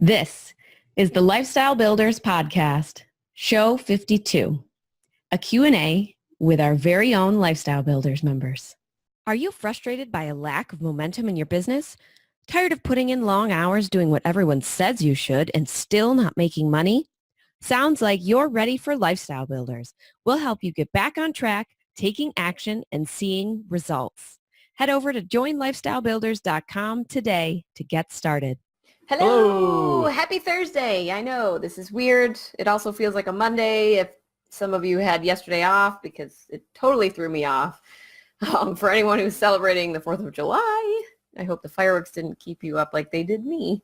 This is the Lifestyle Builders Podcast, Show 52, a Q&A with our very own Lifestyle Builders members. Are you frustrated by a lack of momentum in your business? Tired of putting in long hours doing what everyone says you should and still not making money? Sounds like you're ready for Lifestyle Builders. We'll help you get back on track, taking action, and seeing results. Head over to joinlifestylebuilders.com today to get started. Hello. Happy Thursday. I know this is weird. It also feels like a Monday if some of you had yesterday off because it totally threw me off. For anyone who's celebrating the 4th of July, I hope the fireworks didn't keep you up like they did me.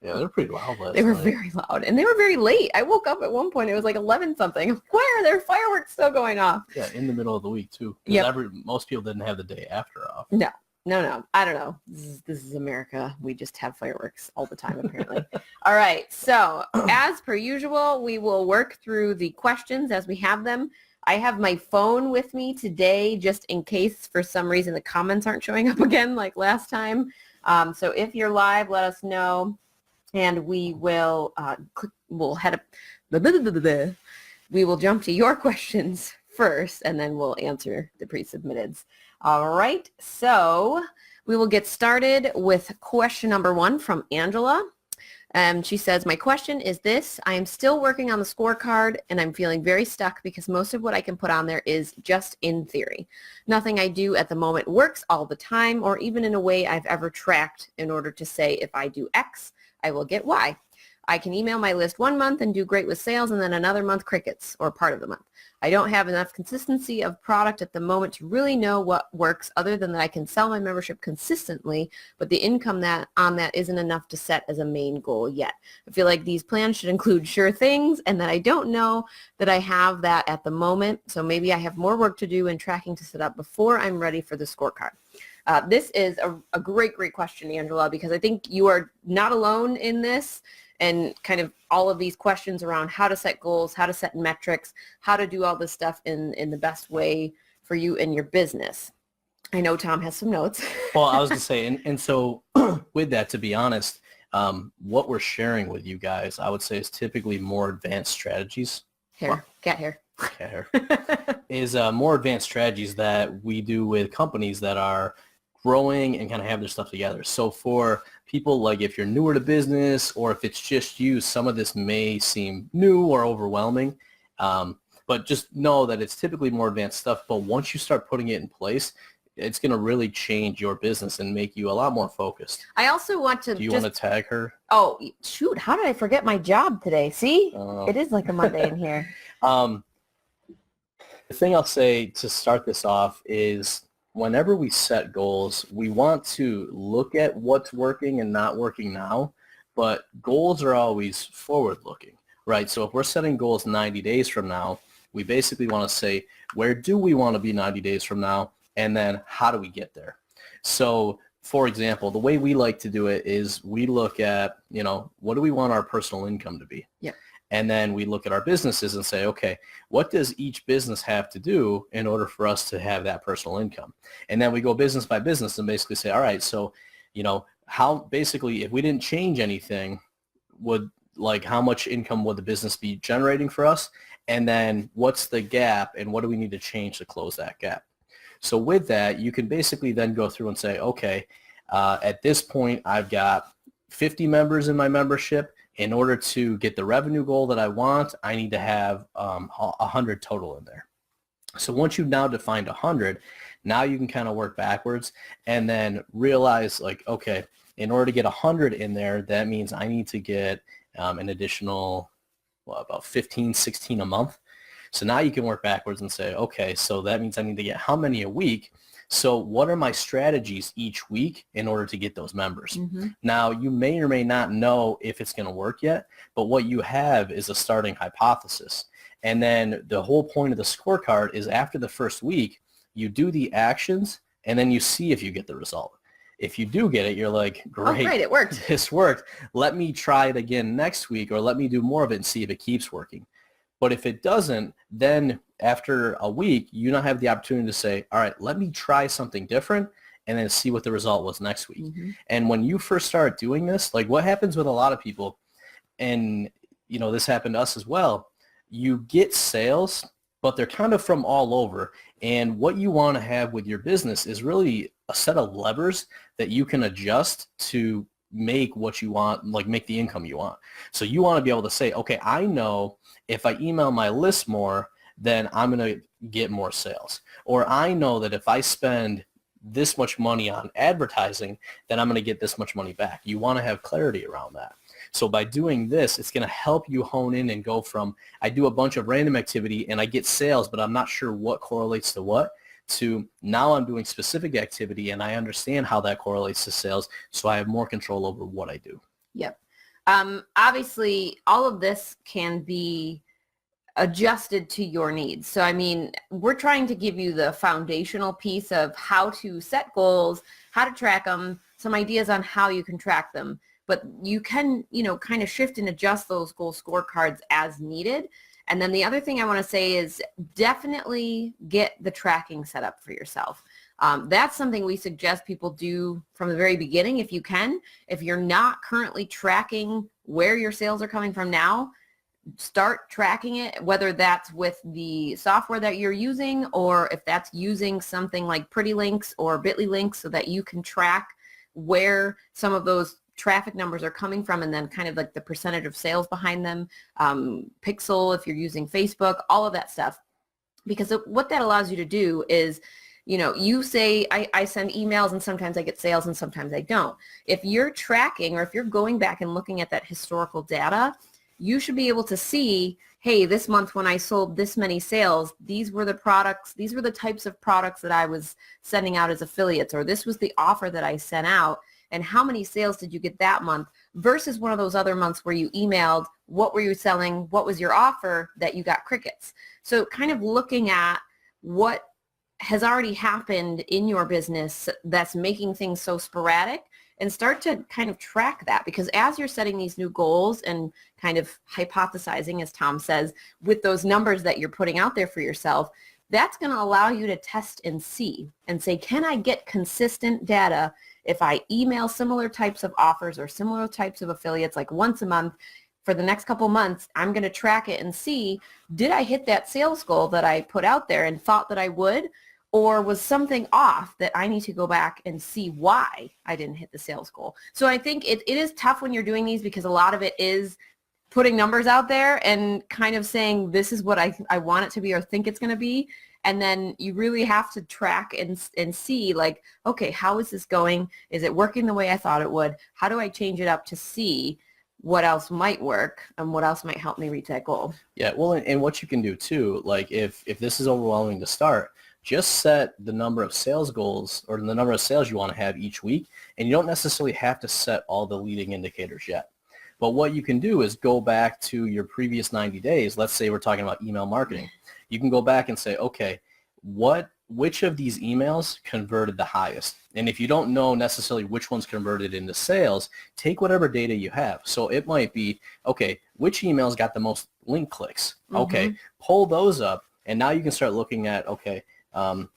Yeah, they're pretty loud last They were night. very loud and they were very late. I woke up at one point. It was like 11 something. Why are there fireworks still going off? Yeah, in the middle of the week too. Yep. Most people didn't have the day after off. No. I don't know. This is America. We just have fireworks all the time, apparently. All right. So as per usual, we will work through the questions as we have them. I have my phone with me today just in case for some reason the comments aren't showing up again like last time. So if you're live, let us know. And we will we'll head up. We will jump to your questions first, and then we'll answer the pre-submitteds. All right, so we will get started with question number 1 from Angela. She says, my question is this. I am still working on the scorecard, and I'm feeling very stuck because most of what I can put on there is just in theory. Nothing I do at the moment works all the time or even in a way I've ever tracked in order to say if I do X, I will get Y. I can email my list one month and do great with sales and then another month crickets or part of the month. I don't have enough consistency of product at the moment to really know what works other than that I can sell my membership consistently, but the income on that isn't enough to set as a main goal yet. I feel like these plans should include sure things and that I don't know that I have that at the moment. So maybe I have more work to do and tracking to set up before I'm ready for the scorecard. This is a great question, Angela, because I think you are not alone in this. And kind of all of these questions around how to set goals, how to set metrics, how to do all this stuff in the best way for you and your business. I know Tom has some notes. Well, I was going to say, and so with that, to be honest, what we're sharing with you guys, I would say is typically more advanced strategies. Cat hair. Is more advanced strategies that we do with companies that are growing and kind of have their stuff together. So for people, like if you're newer to business or if it's just you, some of this may seem new or overwhelming, but just know that it's typically more advanced stuff. But once you start putting it in place, it's going to really change your business and make you a lot more focused. I also want to Do you want to tag her? Oh, shoot. How did I forget my job today? See? It is like a Monday in here. The thing I'll say to start this off is whenever we set goals, we want to look at what's working and not working now, but goals are always forward-looking, right? So if we're setting goals 90 days from now, we basically want to say, where do we want to be 90 days from now? And then how do we get there? So, for example, the way we like to do it is we look at, what do we want our personal income to be? Yeah. And then we look at our businesses and say, okay, what does each business have to do in order for us to have that personal income? And then we go business by business and basically say, all right, so, how basically if we didn't change anything, how much income would the business be generating for us? And then what's the gap and what do we need to change to close that gap? So with that, you can basically then go through and say, okay, at this point, I've got 50 members in my membership. In order to get the revenue goal that I want, I need to have 100 total in there. So once you've now defined 100, now you can kind of work backwards and then realize okay, in order to get 100 in there, that means I need to get an additional, about 15, 16 a month. So now you can work backwards and say, okay, so that means I need to get how many a week? So what are my strategies each week in order to get those members? Mm-hmm. Now, you may or may not know if it's going to work yet, but what you have is a starting hypothesis. And then the whole point of the scorecard is after the first week, you do the actions, and then you see if you get the result. If you do get it, you're like, great, oh, great, it worked. This worked. Let me try it again next week, or let me do more of it and see if it keeps working. But if it doesn't, then after a week, you now have the opportunity to say, all right, let me try something different and then see what the result was next week. Mm-hmm. And when you first start doing this, what happens with a lot of people and this happened to us as well, you get sales, but they're kind of from all over. And what you want to have with your business is really a set of levers that you can adjust to make what you want, like make the income you want. So you want to be able to say, okay, I know if I email my list more, then I'm going to get more sales. Or I know that if I spend this much money on advertising, then I'm going to get this much money back. You want to have clarity around that. So by doing this, it's going to help you hone in and go from, I do a bunch of random activity and I get sales, but I'm not sure what correlates to what, to now I'm doing specific activity and I understand how that correlates to sales, so I have more control over what I do. Yep. Obviously, all of this can be adjusted to your needs. So, I mean, we're trying to give you the foundational piece of how to set goals, how to track them, some ideas on how you can track them. But you can, kind of shift and adjust those goal scorecards as needed. And then the other thing I want to say is definitely get the tracking set up for yourself. That's something we suggest people do from the very beginning if you can. If you're not currently tracking where your sales are coming from now, start tracking it, whether that's with the software that you're using or if that's using something like Pretty Links or Bitly links so that you can track where some of those traffic numbers are coming from and then kind of like the percentage of sales behind them, Pixel if you're using Facebook, all of that stuff. Because what that allows you to do is, you say, I send emails and sometimes I get sales and sometimes I don't. If you're tracking or if you're going back and looking at that historical data, you should be able to see, hey, this month when I sold this many sales, these were the products, these were the types of products that I was sending out as affiliates, or this was the offer that I sent out, and how many sales did you get that month versus one of those other months where you emailed, what were you selling, what was your offer that you got crickets. So kind of looking at what has already happened in your business that's making things so sporadic, and start to kind of track that, because as you're setting these new goals and kind of hypothesizing, as Tom says, with those numbers that you're putting out there for yourself, that's going to allow you to test and see and say, can I get consistent data if I email similar types of offers or similar types of affiliates like once a month for the next couple months? I'm going to track it and see, did I hit that sales goal that I put out there and thought that I would? Or was something off that I need to go back and see why I didn't hit the sales goal? So I think it is tough when you're doing these, because a lot of it is putting numbers out there and kind of saying, this is what I want it to be or think it's going to be. And then you really have to track and see, like, okay, how is this going? Is it working the way I thought it would? How do I change it up to see what else might work and what else might help me reach that goal? Yeah, well, and what you can do too, like if this is overwhelming to start, just set the number of sales goals or the number of sales you want to have each week, and you don't necessarily have to set all the leading indicators yet. But what you can do is go back to your previous 90 days. Let's say we're talking about email marketing. You can go back and say, okay, which of these emails converted the highest? And if you don't know necessarily which ones converted into sales, take whatever data you have. So it might be, okay, which emails got the most link clicks? Okay, pull those up, and now you can start looking at, okay,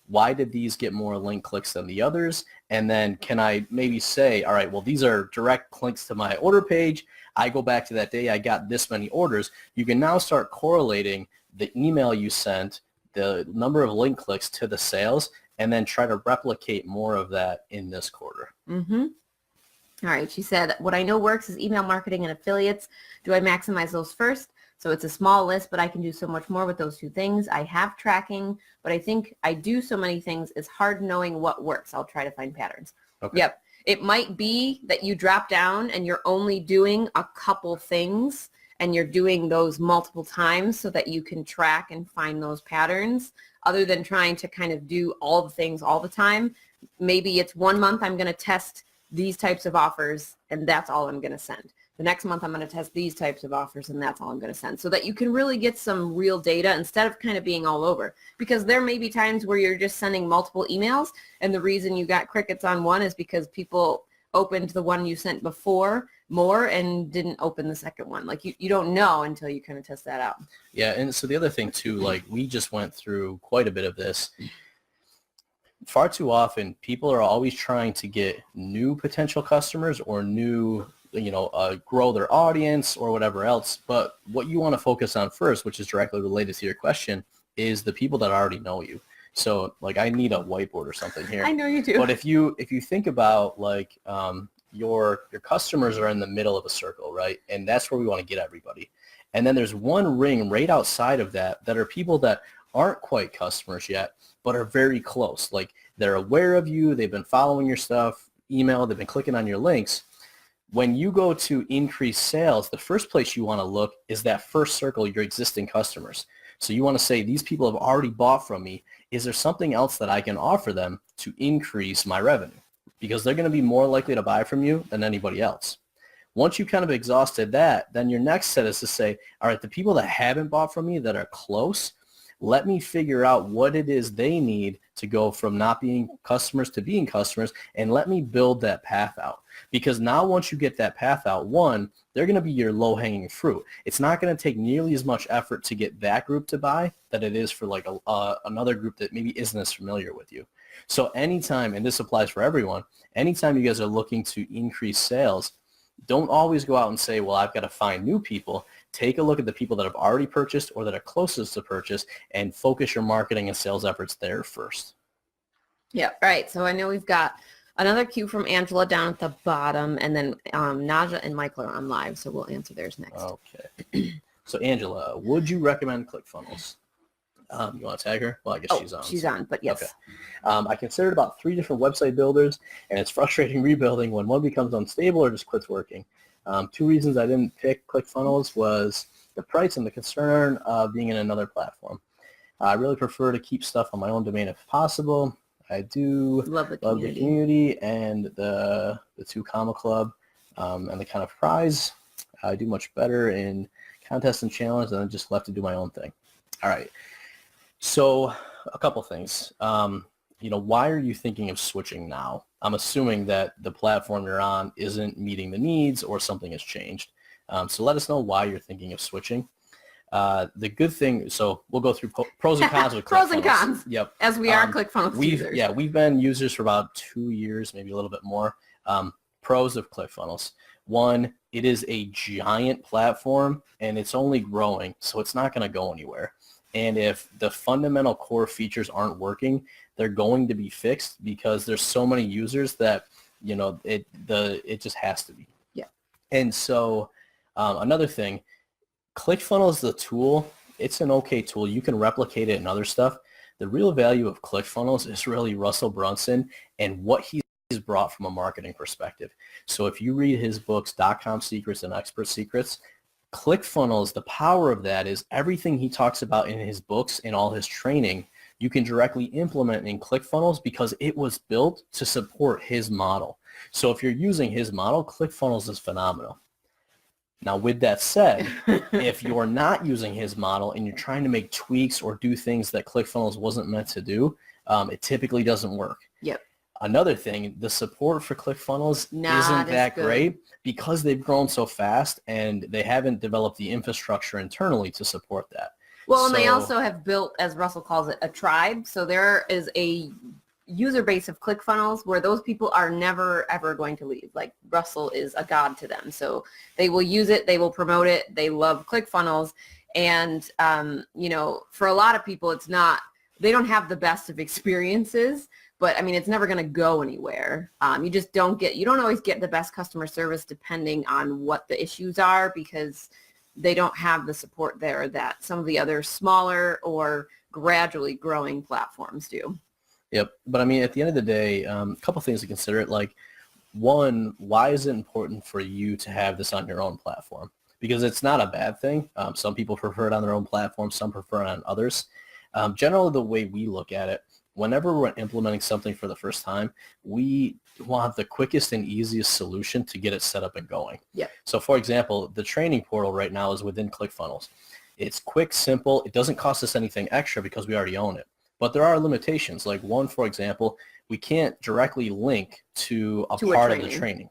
why did these get more link clicks than the others? And then can I maybe say, all right, well, these are direct links to my order page. I go back to that day, I got this many orders. You can now start correlating the email you sent, the number of link clicks to the sales, and then try to replicate more of that in this quarter. All right, she said, what I know works is email marketing and affiliates. Do I maximize those first? So it's a small list, but I can do so much more with those two things. I have tracking, but I think I do so many things. It's hard knowing what works. I'll try to find patterns. Okay. Yep. It might be that you drop down and you're only doing a couple things and you're doing those multiple times so that you can track and find those patterns, other than trying to kind of do all the things all the time. Maybe it's 1 month I'm going to test these types of offers and that's all I'm going to send. The next month I'm going to test these types of offers and that's all I'm going to send, so that you can really get some real data instead of kind of being all over. Because there may be times where you're just sending multiple emails and the reason you got crickets on one is because people opened the one you sent before more and didn't open the second one. Like you don't know until you kind of test that out. Yeah, and so the other thing too, like we just went through quite a bit of this. Far too often, people are always trying to get new potential customers or new grow their audience or whatever else. But what you want to focus on first, which is directly related to your question, is the people that already know you. So like I need a whiteboard or something here. I know you do. But if you think about like your customers are in the middle of a circle, right? And that's where we want to get everybody. And then there's one ring right outside of that are people that aren't quite customers yet, but are very close. Like they're aware of you. They've been following your stuff, email, they've been clicking on your links. When you go to increase sales, the first place you want to look is that first circle, your existing customers. So you want to say, these people have already bought from me. Is there something else that I can offer them to increase my revenue? Because they're going to be more likely to buy from you than anybody else. Once you kind of exhausted that, then your next set is to say, all right, the people that haven't bought from me that are close, let me figure out what it is they need to go from not being customers to being customers, and let me build that path out. Because now once you get that path out, one, they're going to be your low-hanging fruit. It's not going to take nearly as much effort to get that group to buy that it is for like another group that maybe isn't as familiar with you. So anytime, and this applies for everyone, anytime you guys are looking to increase sales, don't always go out and say, well, I've got to find new people. Take a look at the people that have already purchased or that are closest to purchase and focus your marketing and sales efforts there first. Yeah, right. So I know we've got another cue from Angela down at the bottom, and then Naja and Michael are on live, so we'll answer theirs next. Okay. So Angela, would you recommend ClickFunnels? You want to tag her? Well, I guess she's on. She's on, but yes. Okay. I considered about 3 different website builders, and it's frustrating rebuilding when one becomes unstable or just quits working. 2 reasons I didn't pick ClickFunnels was the price and the concern of being in another platform. I really prefer to keep stuff on my own domain if possible. I do love the community and the 2 Comma Club and the kind of prize. I do much better in contests and challenges, and I'm just left to do my own thing. All right. So a couple things. Why are you thinking of switching now? I'm assuming that the platform you're on isn't meeting the needs or something has changed. So let us know why you're thinking of switching. The good thing, so we'll go through pros and cons with ClickFunnels. Pros and cons. Yep. As we are ClickFunnels users. Yeah, we've been users for about 2 years, maybe a little bit more. Pros of ClickFunnels. 1, it is a giant platform and it's only growing, so it's not going to go anywhere. And if the fundamental core features aren't working, they're going to be fixed because there's so many users that, it just has to be. Yeah. And so another thing, ClickFunnels, the tool, it's an okay tool. You can replicate it in other stuff. The real value of ClickFunnels is really Russell Brunson and what he's brought from a marketing perspective. So if you read his books, .com Secrets and Expert Secrets, ClickFunnels, the power of that is everything he talks about in his books and all his training, you can directly implement in ClickFunnels because it was built to support his model. So if you're using his model, ClickFunnels is phenomenal. Now, with that said, if you're not using his model and you're trying to make tweaks or do things that ClickFunnels wasn't meant to do, it typically doesn't work. Yep. Another thing, the support for ClickFunnels Not isn't that good. great because they've grown so fast and they haven't developed the infrastructure internally to support that. Well, and they also have built, as Russell calls it, a tribe. So there is a user base of ClickFunnels where those people are never, ever going to leave. Like Russell is a god to them. So they will use it. They will promote it. They love ClickFunnels. And, for a lot of people, they don't have the best of experiences. But I mean, it's never going to go anywhere. You don't always get the best customer service depending on what the issues are because they don't have the support there that some of the other smaller or gradually growing platforms do. Yep. But I mean, at the end of the day, a couple things to consider. Like, 1, why is it important for you to have this on your own platform? Because it's not a bad thing. Some people prefer it on their own platform. Some prefer it on others. Generally, the way we look at it, whenever we're implementing something for the first time, we want the quickest and easiest solution to get it set up and going. Yeah. So for example, the training portal right now is within ClickFunnels. It's quick, simple. It doesn't cost us anything extra because we already own it. But there are limitations. Like one, for example, we can't directly link to a part of the training.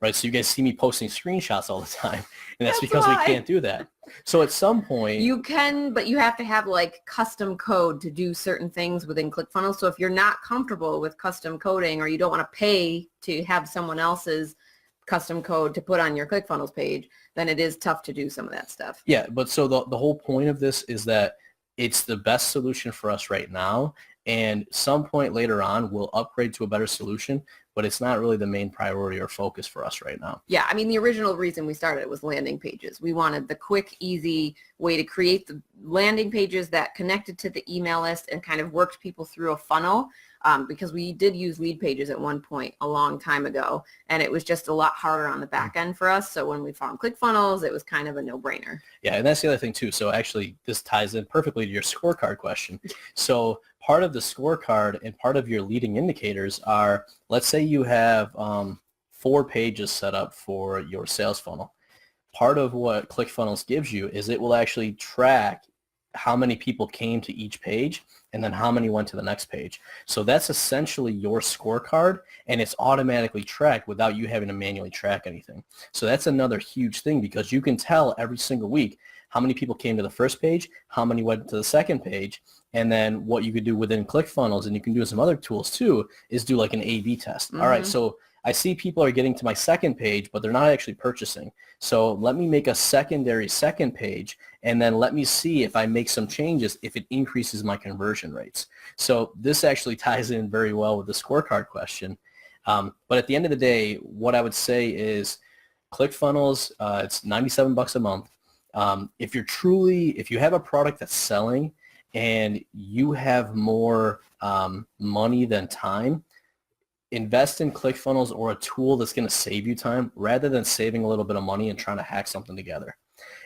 Right? So you guys see me posting screenshots all the time, and that's because we can't do that. So at some point... You can, but you have to have like custom code to do certain things within ClickFunnels. So if you're not comfortable with custom coding or you don't want to pay to have someone else's custom code to put on your ClickFunnels page, then it is tough to do some of that stuff. Yeah, but so the whole point of this is that it's the best solution for us right now, and some point later on we'll upgrade to a better solution, but it's not really the main priority or focus for us right now. Yeah, I mean, the original reason we started it was landing pages. We wanted the quick, easy way to create the landing pages that connected to the email list and kind of worked people through a funnel, because we did use lead pages at one point a long time ago, and it was just a lot harder on the back end for us. So when we found ClickFunnels, it was kind of a no-brainer. Yeah, and that's the other thing too. So actually this ties in perfectly to your scorecard question. So part of the scorecard and part of your leading indicators are, let's say you have 4 pages set up for your sales funnel. Part of what ClickFunnels gives you is it will actually track how many people came to each page and then how many went to the next page. So that's essentially your scorecard, and it's automatically tracked without you having to manually track anything. So that's another huge thing, because you can tell every single week how many people came to the first page, how many went to the second page, and then what you could do within ClickFunnels, and you can do some other tools too, is do like an A/B test. Mm-hmm. All right, so I see people are getting to my second page, but they're not actually purchasing. So let me make a secondary second page, and then let me see if I make some changes, if it increases my conversion rates. So this actually ties in very well with the scorecard question. But at the end of the day, what I would say is ClickFunnels, it's $97 a month. If you have a product that's selling and you have more money than time, invest in ClickFunnels or a tool that's going to save you time rather than saving a little bit of money and trying to hack something together.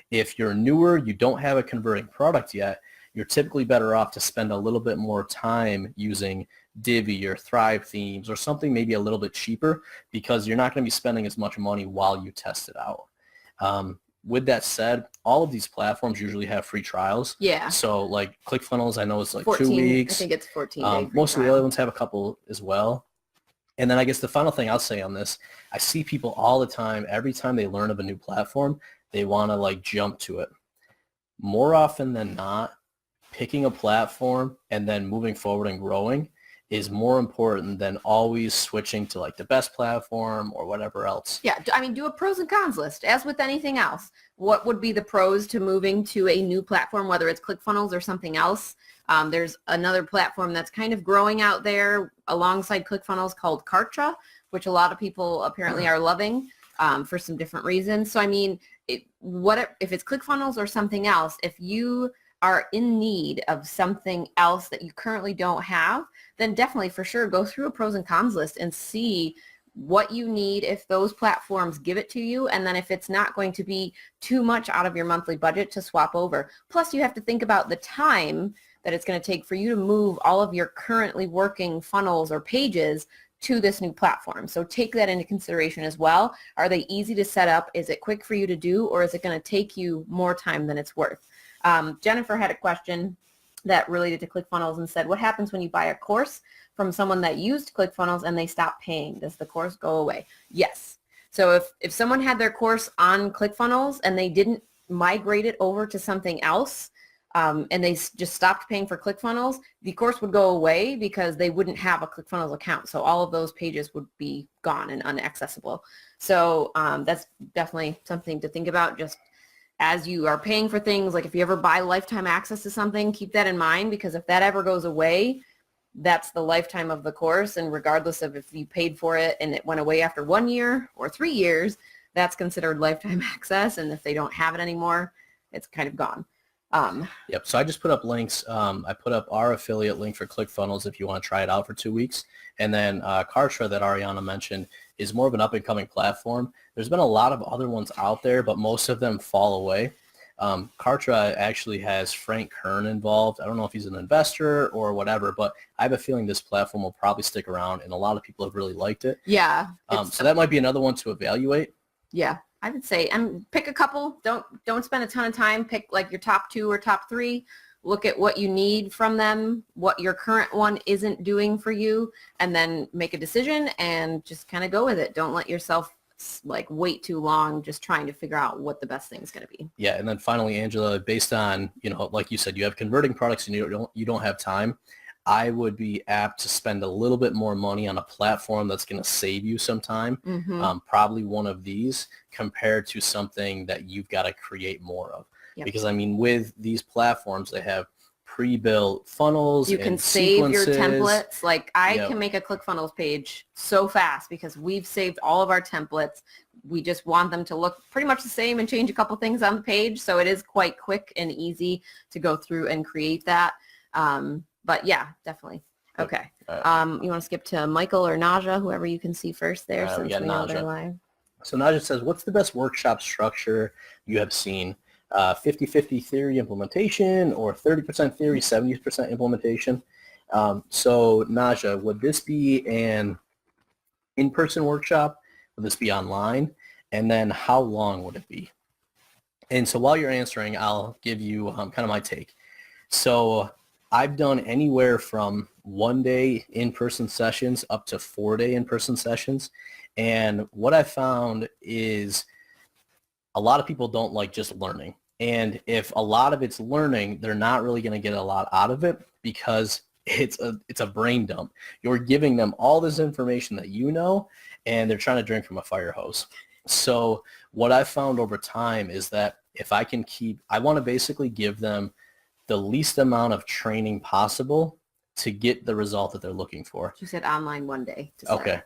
If you're newer, you don't have a converting product yet, you're typically better off to spend a little bit more time using Divi or Thrive themes or something maybe a little bit cheaper, because you're not going to be spending as much money while you test it out. With that said, all of these platforms usually have free trials. Yeah. So like ClickFunnels, I know it's like 14, 2 weeks. I think it's 14 most of the other ones have a couple as well. And then I guess the final thing I'll say on this, I see people all the time, every time they learn of a new platform, they want to like jump to it. More often than not, picking a platform and then moving forward and growing is more important than always switching to like the best platform or whatever else. Yeah, I mean, do a pros and cons list. As with anything else, what would be the pros to moving to a new platform, whether it's ClickFunnels or something else? There's another platform that's kind of growing out there alongside ClickFunnels called Kartra, which a lot of people apparently are loving for some different reasons. So, I mean, if it's ClickFunnels or something else, if you are in need of something else that you currently don't have, then definitely for sure go through a pros and cons list and see what you need if those platforms give it to you, and then if it's not going to be too much out of your monthly budget to swap over. Plus, you have to think about the time that it's going to take for you to move all of your currently working funnels or pages to this new platform. So take that into consideration as well. Are they easy to set up? Is it quick for you to do, or is it going to take you more time than it's worth? Jennifer had a question that related to ClickFunnels and said, what happens when you buy a course from someone that used ClickFunnels and they stop paying? Does the course go away? Yes. So if someone had their course on ClickFunnels and they didn't migrate it over to something else, and they just stopped paying for ClickFunnels, the course would go away because they wouldn't have a ClickFunnels account. So all of those pages would be gone and inaccessible. So that's definitely something to think about. Just as you are paying for things, like if you ever buy lifetime access to something, keep that in mind, because if that ever goes away, that's the lifetime of the course. And regardless of if you paid for it and it went away after 1 year or 3 years, that's considered lifetime access. And if they don't have it anymore, it's kind of gone. Yep. So I just put up links. I put up our affiliate link for ClickFunnels if you want to try it out for 2 weeks. And then Kartra that Ariana mentioned is more of an up-and-coming platform. There's been a lot of other ones out there, but most of them fall away. Kartra actually has Frank Kern involved. I don't know if he's an investor or whatever, but I have a feeling this platform will probably stick around, and a lot of people have really liked it. Yeah. So that might be another one to evaluate. Yeah, I would say, pick a couple. Don't spend a ton of time. Pick like your top 2 or top 3. Look at what you need from them, what your current one isn't doing for you, and then make a decision and just kind of go with it. Don't let yourself like wait too long just trying to figure out what the best thing is going to be. Yeah, and then finally, Angela, based on, like you said, you have converting products and you don't have time. I would be apt to spend a little bit more money on a platform that's going to save you some time, probably one of these, compared to something that you've got to create more of. Yep. Because, I mean, with these platforms, they have pre-built funnels. You can and save your sequences. templates. Like I can make a ClickFunnels page so fast because we've saved all of our templates. We just want them to look pretty much the same and change a couple things on the page. So it is quite quick and easy to go through and create that. But yeah, definitely. Okay. You want to skip to Michael or Naja, whoever you can see first there, since we know they're live. So Naja says, what's the best workshop structure you have seen? 50-50 theory implementation, or 30% theory, 70% implementation? So Naja, would this be an in-person workshop? Would this be online? And then how long would it be? And so while you're answering, I'll give you kind of my take. So I've done anywhere from 1-day in-person sessions up to 4-day in-person sessions. And what I found is a lot of people don't like just learning. And if a lot of it's learning, they're not really going to get a lot out of it because it's a brain dump. You're giving them all this information that you know, and they're trying to drink from a fire hose. So what I've found over time is that if I can I want to basically give them the least amount of training possible to get the result that they're looking for. You said online 1 day. Okay.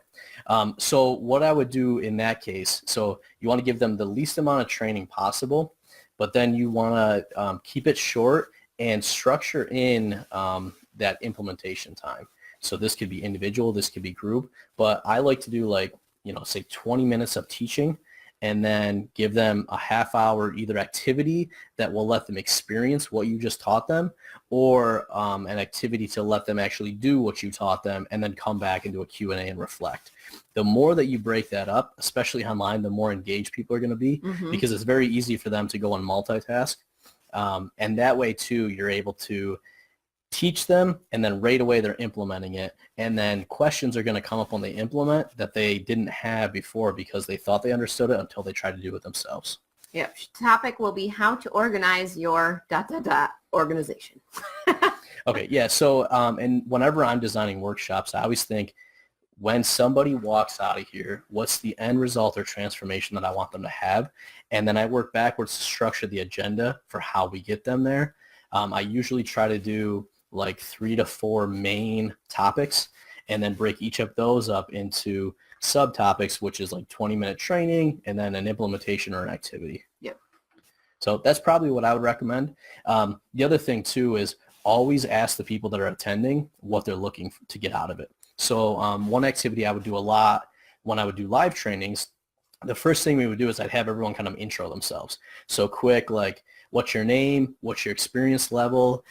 So what I would do in that case, so you want to give them the least amount of training possible, but then you want to keep it short and structure in that implementation time. So this could be individual, this could be group, but I like to do say 20 minutes of teaching and then give them a half hour either activity that will let them experience what you just taught them, or an activity to let them actually do what you taught them and then come back and do a Q&A and reflect. The more that you break that up, especially online, the more engaged people are going to be, because it's very easy for them to go and multitask. And that way, too, you're able to teach them, and then right away they're implementing it. And then questions are going to come up when they implement that they didn't have before because they thought they understood it until they tried to do it themselves. Yep. Topic will be how to organize your ... organization. Okay. Yeah. So, and whenever I'm designing workshops, I always think when somebody walks out of here, what's the end result or transformation that I want them to have? And then I work backwards to structure the agenda for how we get them there. I usually try to do like 3 to 4 main topics and then break each of those up into subtopics, which is like 20-minute training and then an implementation or an activity. Yep. So that's probably what I would recommend. The other thing too is always ask the people that are attending what they're looking to get out of it. So one activity I would do a lot when I would do live trainings, the first thing we would do is I'd have everyone kind of intro themselves. So quick, like, what's your name? What's your experience level?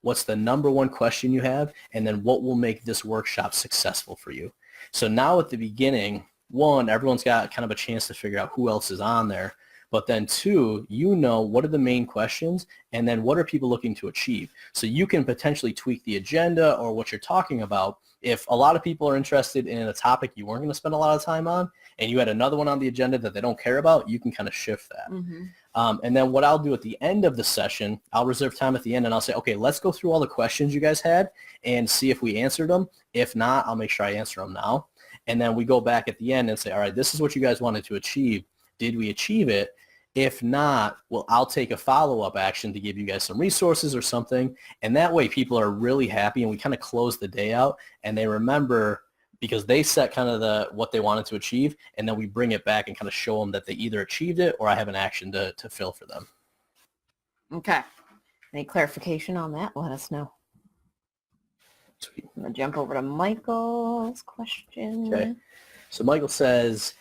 What's the number one question you have? And then what will make this workshop successful for you? So now at the beginning, 1, everyone's got kind of a chance to figure out who else is on there. But then 2, what are the main questions, and then what are people looking to achieve? So you can potentially tweak the agenda or what you're talking about. If a lot of people are interested in a topic you weren't going to spend a lot of time on, and you had another one on the agenda that they don't care about, you can kind of shift that. And then what I'll do at the end of the session, I'll reserve time at the end and I'll say, okay, let's go through all the questions you guys had and see if we answered them. If not, I'll make sure I answer them now. And then we go back at the end and say, all right, this is what you guys wanted to achieve. Did we achieve it? If not, well, I'll take a follow-up action to give you guys some resources or something. And that way people are really happy and we kind of close the day out and they remember because they set kind of what they wanted to achieve, and then we bring it back and kind of show them that they either achieved it or I have an action to fill for them. Okay. Any clarification on that? Let us know. Sweet. I'm going to jump over to Michael's question. Okay. So Michael says,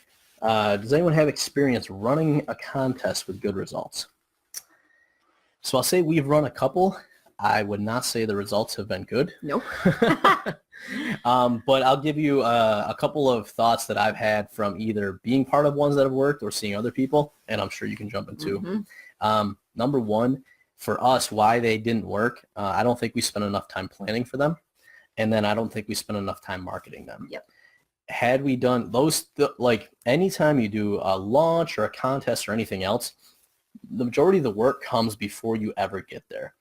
does anyone have experience running a contest with good results? So I'll say we've run a couple. I would not say the results have been good. Nope. But I'll give you a couple of thoughts that I've had from either being part of ones that have worked or seeing other people, and I'm sure you can jump into. Number 1, for us, why they didn't work, I don't think we spent enough time planning for them, and then I don't think we spent enough time marketing them. Yep. Had we done those, like anytime you do a launch or a contest or anything else, the majority of the work comes before you ever get there.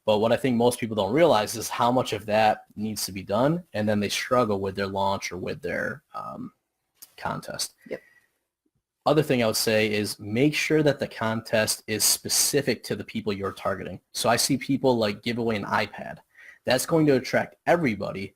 But what I think most people don't realize is how much of that needs to be done, and then they struggle with their launch or with their contest. Yep. Other thing I would say is make sure that the contest is specific to the people you're targeting. So I see people like give away an iPad. That's going to attract everybody,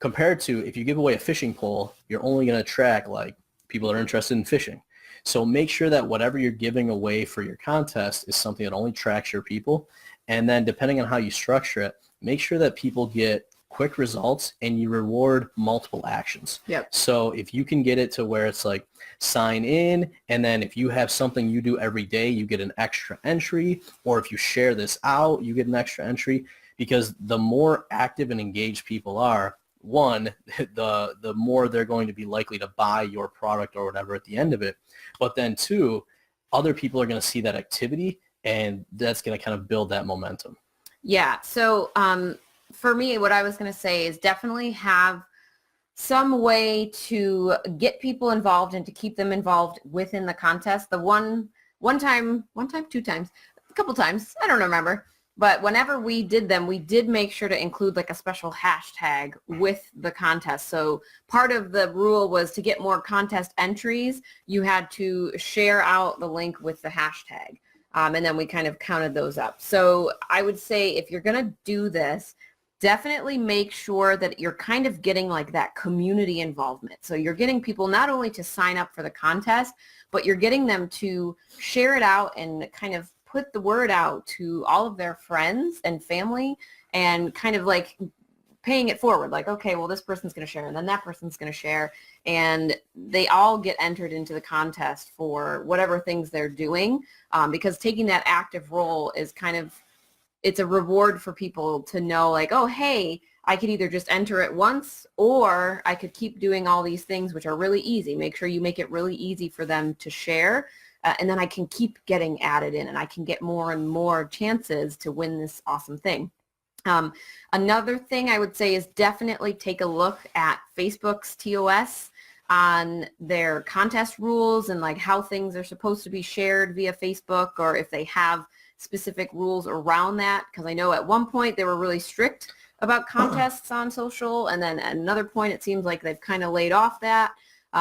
compared to if you give away a fishing pole, you're only going to attract like people that are interested in fishing. So make sure that whatever you're giving away for your contest is something that only attracts your people. And then depending on how you structure it, make sure that people get quick results and you reward multiple actions. Yep. So if you can get it to where it's like sign in, and then if you have something you do every day, you get an extra entry, or if you share this out, you get an extra entry, because the more active and engaged people are, one, the more they're going to be likely to buy your product or whatever at the end of it. But then two, other people are going to see that activity, and that's going to kind of build that momentum. Yeah. So for me, what I was going to say is definitely have some way to get people involved and to keep them involved within the contest. The one time, 2 times, a couple times, I don't remember. But whenever we did them, we did make sure to include like a special hashtag with the contest. So part of the rule was to get more contest entries, you had to share out the link with the hashtag. And then we kind of counted those up. So I would say if you're going to do this, definitely make sure that you're kind of getting like that community involvement. So you're getting people not only to sign up for the contest, but you're getting them to share it out and kind of put the word out to all of their friends and family, and kind of like paying it forward. Like, okay, well, this person's going to share, and then that person's going to share, and they all get entered into the contest for whatever things they're doing, because taking that active role is kind of, it's a reward for people to know like, oh, hey, I could either just enter it once, or I could keep doing all these things, which are really easy. Make sure you make it really easy for them to share. And then I can keep getting added in, and I can get more and more chances to win this awesome thing. Another thing I would say is definitely take a look at Facebook's TOS on their contest rules and like how things are supposed to be shared via Facebook, or if they have specific rules around that. Because I know at one point they were really strict about contests on social, and then at another point it seems like they've kind of laid off that.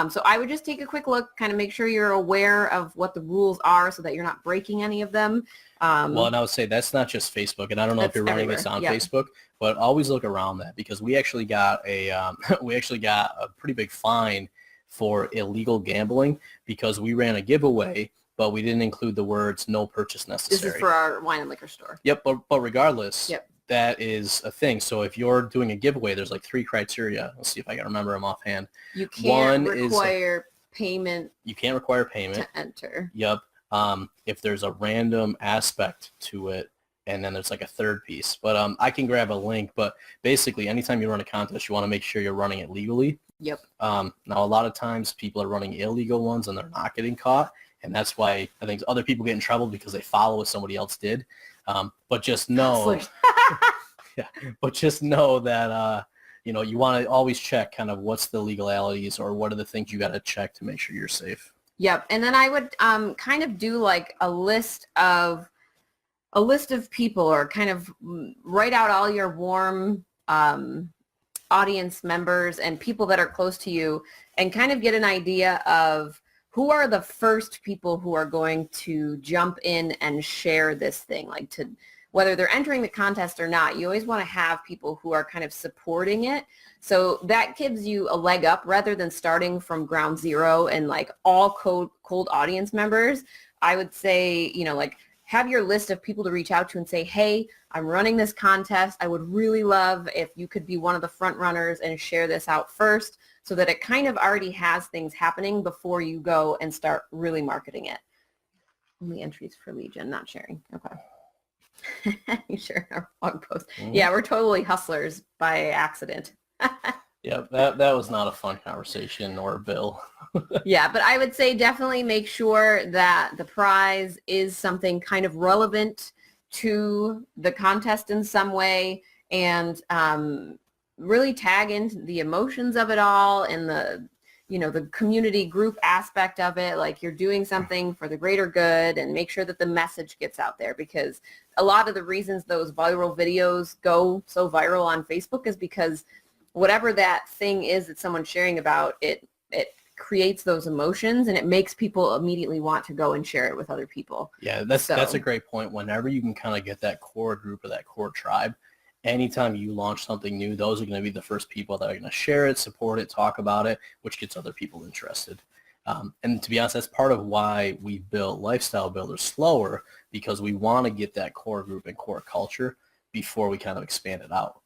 So I would just take a quick look, kind of make sure you're aware of what the rules are so that you're not breaking any of them. Well, and I would say that's not just Facebook, and I don't know if you're running this on Facebook, but always look around that, because we actually got a pretty big fine for illegal gambling because we ran a giveaway, but we didn't include the words "no purchase necessary." This is for our wine and liquor store. Yep, but regardless. Yep. That is a thing. So if you're doing a giveaway, there's like 3 criteria. Let's see if I can remember them offhand. You can't require payment. You can't require payment to enter. Yep. If there's a random aspect to it, and then there's like a third piece. But I can grab a link. But basically, anytime you run a contest, you want to make sure you're running it legally. Yep. Now, a lot of times people are running illegal ones and they're not getting caught. And that's why I think other people get in trouble, because they follow what somebody else did. But just know, but just know that, you want to always check kind of what's the legalities, or what are the things you got to check to make sure you're safe. Yep. And then I would kind of do like a list of people, or kind of write out all your warm audience members and people that are close to you, and kind of get an idea of who are the first people who are going to jump in and share this thing, like to whether they're entering the contest or not. You always want to have people who are kind of supporting it. So that gives you a leg up rather than starting from ground zero and like all cold audience members. I would say, like have your list of people to reach out to and say, hey, I'm running this contest. I would really love if you could be one of the front runners and share this out first, so that it kind of already has things happening before you go and start really marketing it. Only entries for Legion, not sharing. Okay. You share our blog post. Mm-hmm. Yeah, we're totally hustlers by accident. Yeah, that was not a fun conversation or a bill. Yeah, but I would say definitely make sure that the prize is something kind of relevant to the contest in some way, and really tag into the emotions of it all, and the the community group aspect of it, like you're doing something for the greater good, and make sure that the message gets out there, because a lot of the reasons those viral videos go so viral on Facebook is because whatever that thing is that someone's sharing about, it creates those emotions, and it makes people immediately want to go and share it with other people. Yeah, that's a great point. Whenever you can kind of get that core group or that core tribe, anytime you launch something new, those are going to be the first people that are going to share it, support it, talk about it, which gets other people interested. And to be honest, that's part of why we built Lifestyle Builders slower, because we want to get that core group and core culture before we kind of expand it out.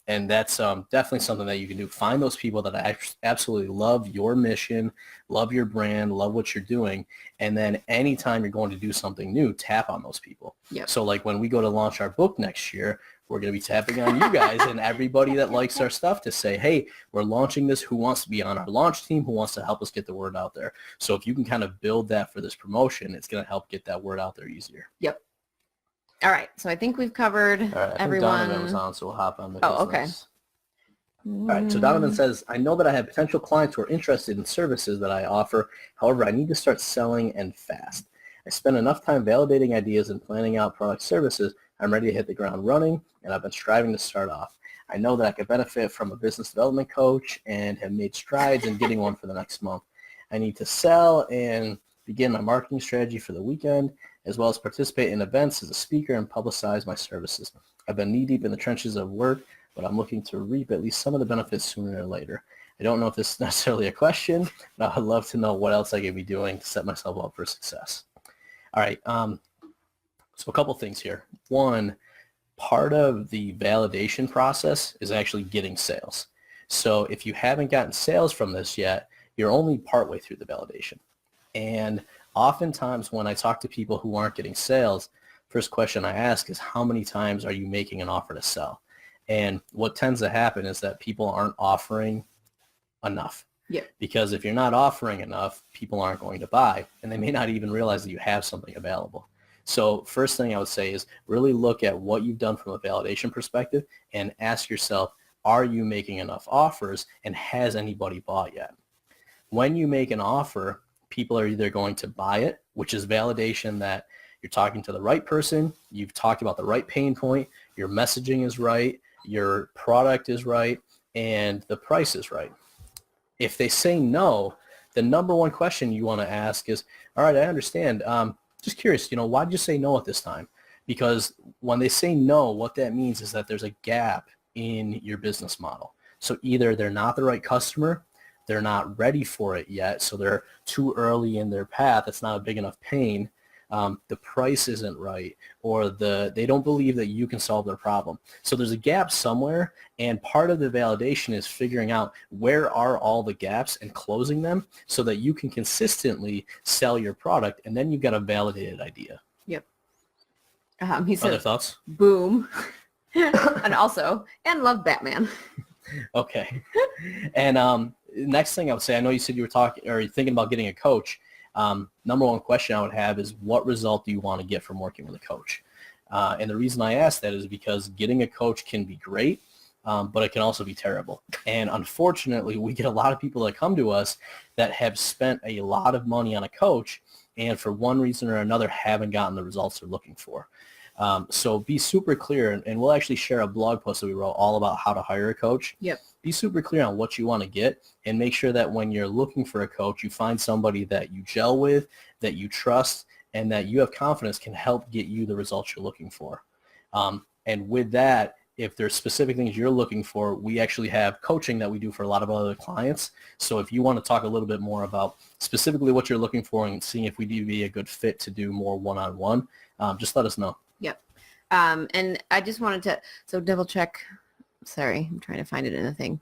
And that's definitely something that you can do. Find those people that absolutely love your mission, love your brand, love what you're doing. And then anytime you're going to do something new, tap on those people. Yep. So like when we go to launch our book next year, we're going to be tapping on you guys and everybody that likes our stuff to say, hey, we're launching this. Who wants to be on our launch team? Who wants to help us get the word out there? So if you can kind of build that for this promotion, it's going to help get that word out there easier. Yep. All right, so I think we've covered everyone. Donovan was on, so we'll hop on the business. Okay. All right, so Donovan says, I know that I have potential clients who are interested in services that I offer. However, I need to start selling and fast. I spend enough time validating ideas and planning out product services. I'm ready to hit the ground running, and I've been striving to start off. I know that I could benefit from a business development coach and have made strides in getting one for the next month. I need to sell and begin my marketing strategy for the weekend, as well as participate in events as a speaker and publicize my services. I've been knee-deep in the trenches of work, but I'm looking to reap at least some of the benefits sooner or later. I don't know if this is necessarily a question, but I'd love to know what else I could be doing to set myself up for success. All right, so a couple things here. One, part of the validation process is actually getting sales. So if you haven't gotten sales from this yet, you're only partway through the validation. And oftentimes when I talk to people who aren't getting sales, first question I ask is, how many times are you making an offer to sell? And what tends to happen is that people aren't offering enough. Yeah. Because if you're not offering enough, people aren't going to buy, and they may not even realize that you have something available. So first thing I would say is really look at what you've done from a validation perspective and ask yourself, are you making enough offers, and has anybody bought yet? When you make an offer, people are either going to buy it, which is validation that you're talking to the right person, you've talked about the right pain point, your messaging is right, your product is right, and the price is right. If they say no, the number one question you want to ask is, all right, I understand. Just curious, why did you say no at this time? Because when they say no, what that means is that there's a gap in your business model. So either they're not the right customer, they're not ready for it yet, so they're too early in their path, it's not a big enough pain, the price isn't right, or they don't believe that you can solve their problem. So there's a gap somewhere, and part of the validation is figuring out where are all the gaps and closing them so that you can consistently sell your product, and then you've got a validated idea. Yep. He said, other thoughts? Boom. and love Batman. Okay. And next thing I would say, I know you said you were talking or you're thinking about getting a coach. Number one question I would have is, what result do you want to get from working with a coach? And the reason I ask that is because getting a coach can be great, but it can also be terrible. And unfortunately, we get a lot of people that come to us that have spent a lot of money on a coach and for one reason or another haven't gotten the results they're looking for. So be super clear, and we'll actually share a blog post that we wrote all about how to hire a coach. Yep. Be super clear on what you want to get, and make sure that when you're looking for a coach, you find somebody that you gel with, that you trust, and that you have confidence can help get you the results you're looking for. And with that, if there's specific things you're looking for, we actually have coaching that we do for a lot of other clients. So if you want to talk a little bit more about specifically what you're looking for and seeing if we do be a good fit to do more one-on-one, just let us know. Yep. And I just wanted to double check. Sorry, I'm trying to find it in the thing.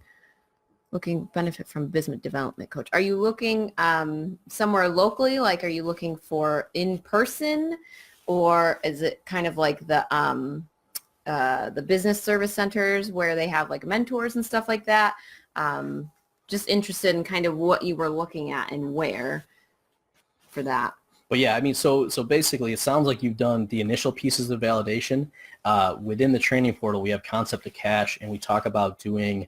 Looking benefit from business development coach. Are you looking somewhere locally? Like, are you looking for in person, or is it kind of like the business service centers where they have like mentors and stuff like that? Just interested in kind of what you were looking at and where for that. But yeah, I mean, so basically it sounds like you've done the initial pieces of validation. Within the training portal, we have concept to cash, and we talk about doing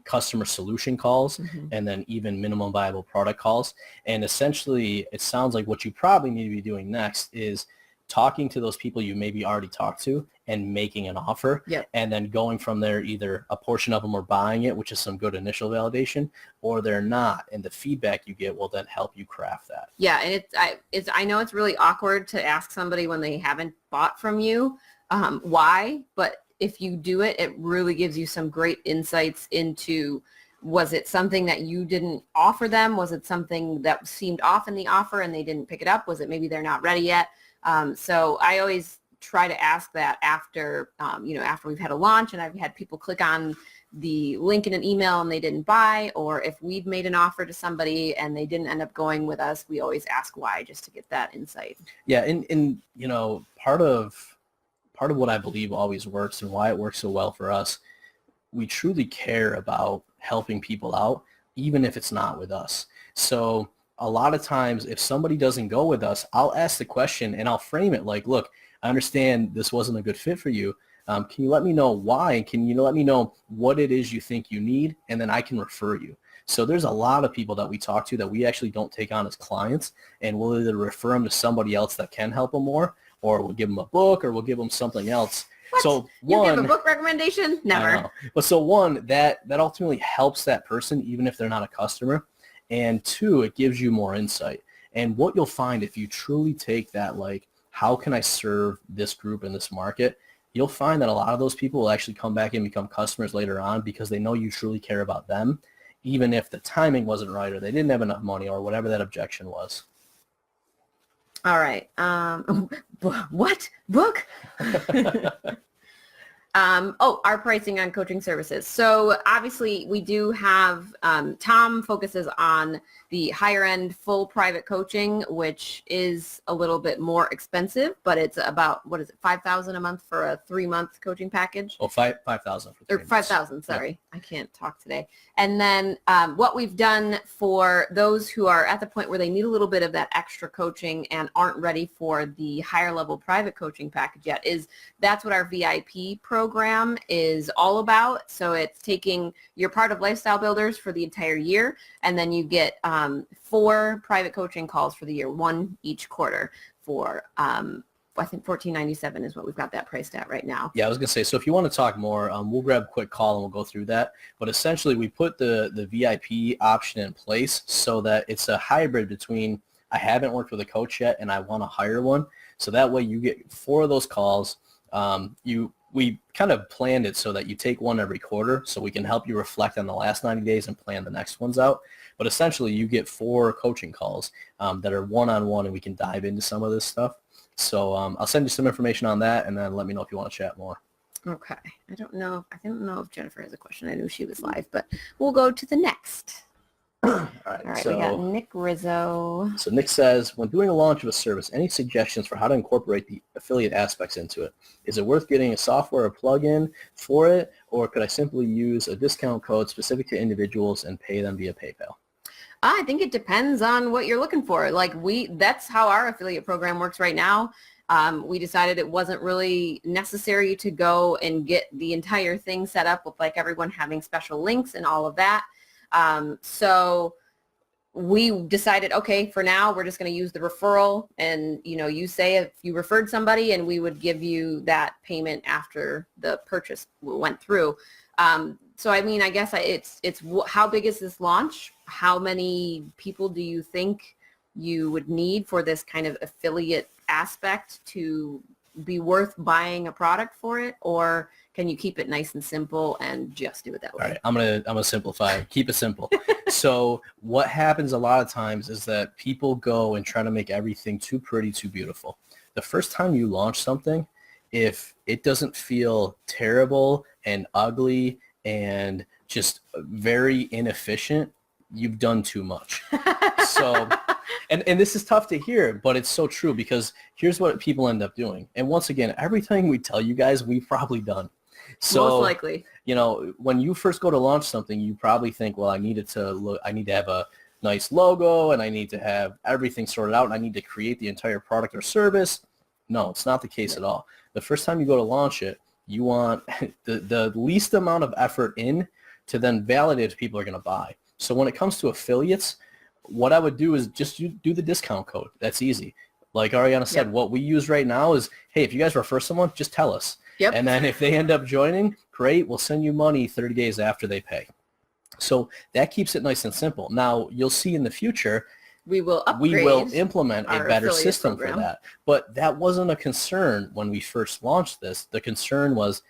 customer solution calls, and then even minimum viable product calls. And essentially, it sounds like what you probably need to be doing next is talking to those people you maybe already talked to and making an offer. Yep. And then going from there, either a portion of them are buying it, which is some good initial validation, or they're not. And the feedback you get will then help you craft that. Yeah. And I know it's really awkward to ask somebody when they haven't bought from you why, but if you do it, it really gives you some great insights into, was it something that you didn't offer them? Was it something that seemed off in the offer and they didn't pick it up? Was it maybe they're not ready yet? So I always try to ask that after, after we've had a launch and I've had people click on the link in an email and they didn't buy, or if we've made an offer to somebody and they didn't end up going with us, we always ask why, just to get that insight. Yeah. And part of what I believe always works and why it works so well for us, we truly care about helping people out, even if it's not with us. So a lot of times if somebody doesn't go with us, I'll ask the question and I'll frame it like, look, I understand this wasn't a good fit for you. Can you let me know why? Can you let me know what it is you think you need? And then I can refer you. So there's a lot of people that we talk to that we actually don't take on as clients, and we'll either refer them to somebody else that can help them more, or we'll give them a book, or we'll give them something else. What? So you give a book recommendation? Never. But so one, that ultimately helps that person, even if they're not a customer. And two, it gives you more insight. And what you'll find if you truly take that, like, how can I serve this group in this market? You'll find that a lot of those people will actually come back and become customers later on because they know you truly care about them, even if the timing wasn't right or they didn't have enough money or whatever that objection was. All right. What? Book? Our pricing on coaching services. So obviously we do have, Tom focuses on the higher end full private coaching, which is a little bit more expensive, but it's about, what is it, $5,000 a month for a 3-month coaching package? Oh, 5,000 for 3 Or 5,000, sorry. Yep. I can't talk today. And then what we've done for those who are at the point where they need a little bit of that extra coaching and aren't ready for the higher level private coaching package yet is that's what our VIP program is all about. So it's you're part of Lifestyle Builders for the entire year, and then you get 4 private coaching calls for the year, 1 each quarter for I think $14.97 is what we've got that priced at right now. Yeah, I was going to say, so if you want to talk more, we'll grab a quick call and we'll go through that. But essentially, we put the VIP option in place so that it's a hybrid between I haven't worked with a coach yet and I want to hire one. So that way you get 4 of those calls. We kind of planned it so that you take one every quarter so we can help you reflect on the last 90 days and plan the next ones out. But essentially, you get 4 coaching calls that are one-on-one, and we can dive into some of this stuff. So I'll send you some information on that, and then let me know if you want to chat more. Okay. I don't know if Jennifer has a question. I knew she was live, but we'll go to the next. All right, so we got Nick Rizzo. So Nick says, when doing a launch of a service, any suggestions for how to incorporate the affiliate aspects into it? Is it worth getting a software or plug-in for it, or could I simply use a discount code specific to individuals and pay them via PayPal? I think it depends on what you're looking for. That's how our affiliate program works right now. We decided it wasn't really necessary to go and get the entire thing set up with everyone having special links and all of that. So we decided, okay, for now, we're just going to use the referral, and, you say if you referred somebody, and we would give you that payment after the purchase went through. So, I mean, I guess it's how big is this launch? How many people do you think you would need for this kind of affiliate aspect to be worth buying a product for it? Or can you keep it nice and simple and just do it that way? All right, I'm gonna simplify. Keep it simple. So what happens a lot of times is that people go and try to make everything too pretty, too beautiful. The first time you launch something, if it doesn't feel terrible and ugly and just very inefficient, you've done too much. So, and this is tough to hear, but it's so true, because here's what people end up doing. And once again, everything we tell you guys, we've probably done. So, most likely, when you first go to launch something, you probably think, well, I need to have a nice logo, and I need to have everything sorted out, and I need to create the entire product or service. No, it's not the case at all. The first time you go to launch it, you want the least amount of effort in to then validate if people are going to buy. So when it comes to affiliates, what I would do is just do the discount code. That's easy. Like Ariana said, what we use right now is, hey, if you guys refer someone, just tell us. Yep. And then if they end up joining, great, we'll send you money 30 days after they pay. So that keeps it nice and simple. Now, you'll see in the future, we will implement a better system for that. But that wasn't a concern when we first launched this. The concern was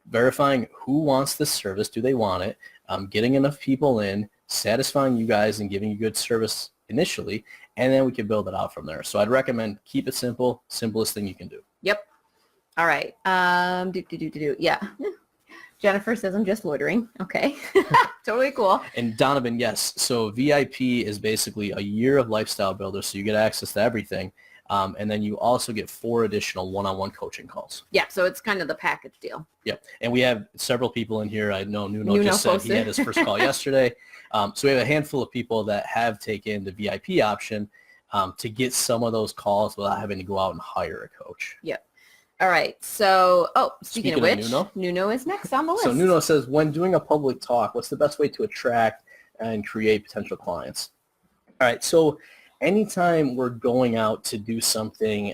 verifying who wants this service, do they want it, getting enough people in, satisfying you guys and giving you good service initially, and then we can build it out from there. So I'd recommend keep it simple, simplest thing you can do. Yep. All right. Yeah. Jennifer says I'm just loitering. Okay. Totally cool. And Donovan, yes. So VIP is basically a year of lifestyle builder. So you get access to everything. And then you also get 4 additional one-on-one coaching calls. Yeah. So it's kind of the package deal. Yep. And we have several people in here. I know Nuno just said he had his first call yesterday. So we have a handful of people that have taken the VIP option to get some of those calls without having to go out and hire a coach. Yep. All right. So, speaking of which, Nuno is next on the list. So Nuno says, when doing a public talk, what's the best way to attract and create potential clients? All right. So anytime we're going out to do something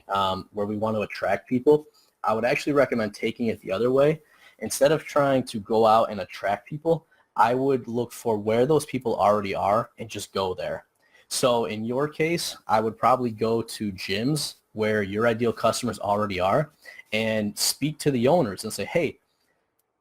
where we want to attract people, I would actually recommend taking it the other way. Instead of trying to go out and attract people, I would look for where those people already are and just go there. So in your case, I would probably go to gyms where your ideal customers already are and speak to the owners and say, hey,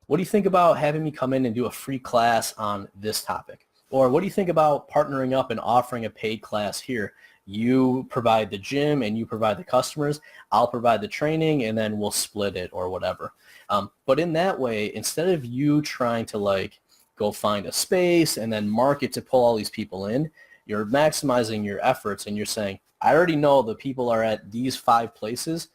what do you think about having me come in and do a free class on this topic? Or what do you think about partnering up and offering a paid class here? You provide the gym and you provide the customers. I'll provide the training and then we'll split it or whatever. But in that way, instead of you trying to go find a space and then market to pull all these people in, you're maximizing your efforts and you're saying, I already know the people are at these 5 places.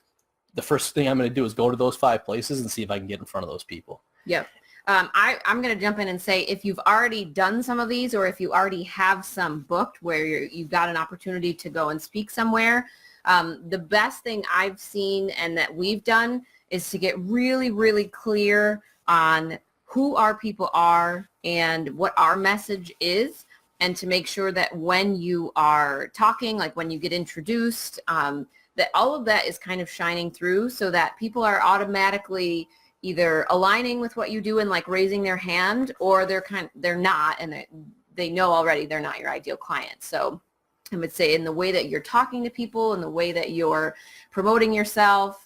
The first thing I'm going to do is go to those 5 places and see if I can get in front of those people. Yep. I'm going to jump in and say, if you've already done some of these or if you already have some booked where you've got an opportunity to go and speak somewhere, the best thing I've seen and that we've done is to get really, really clear on who our people are and what our message is, and to make sure that when you are talking, like when you get introduced, that all of that is kind of shining through so that people are automatically either aligning with what you do and raising their hand, or they're not, and they know already they're not your ideal client. So I would say in the way that you're talking to people, in the way that you're promoting yourself,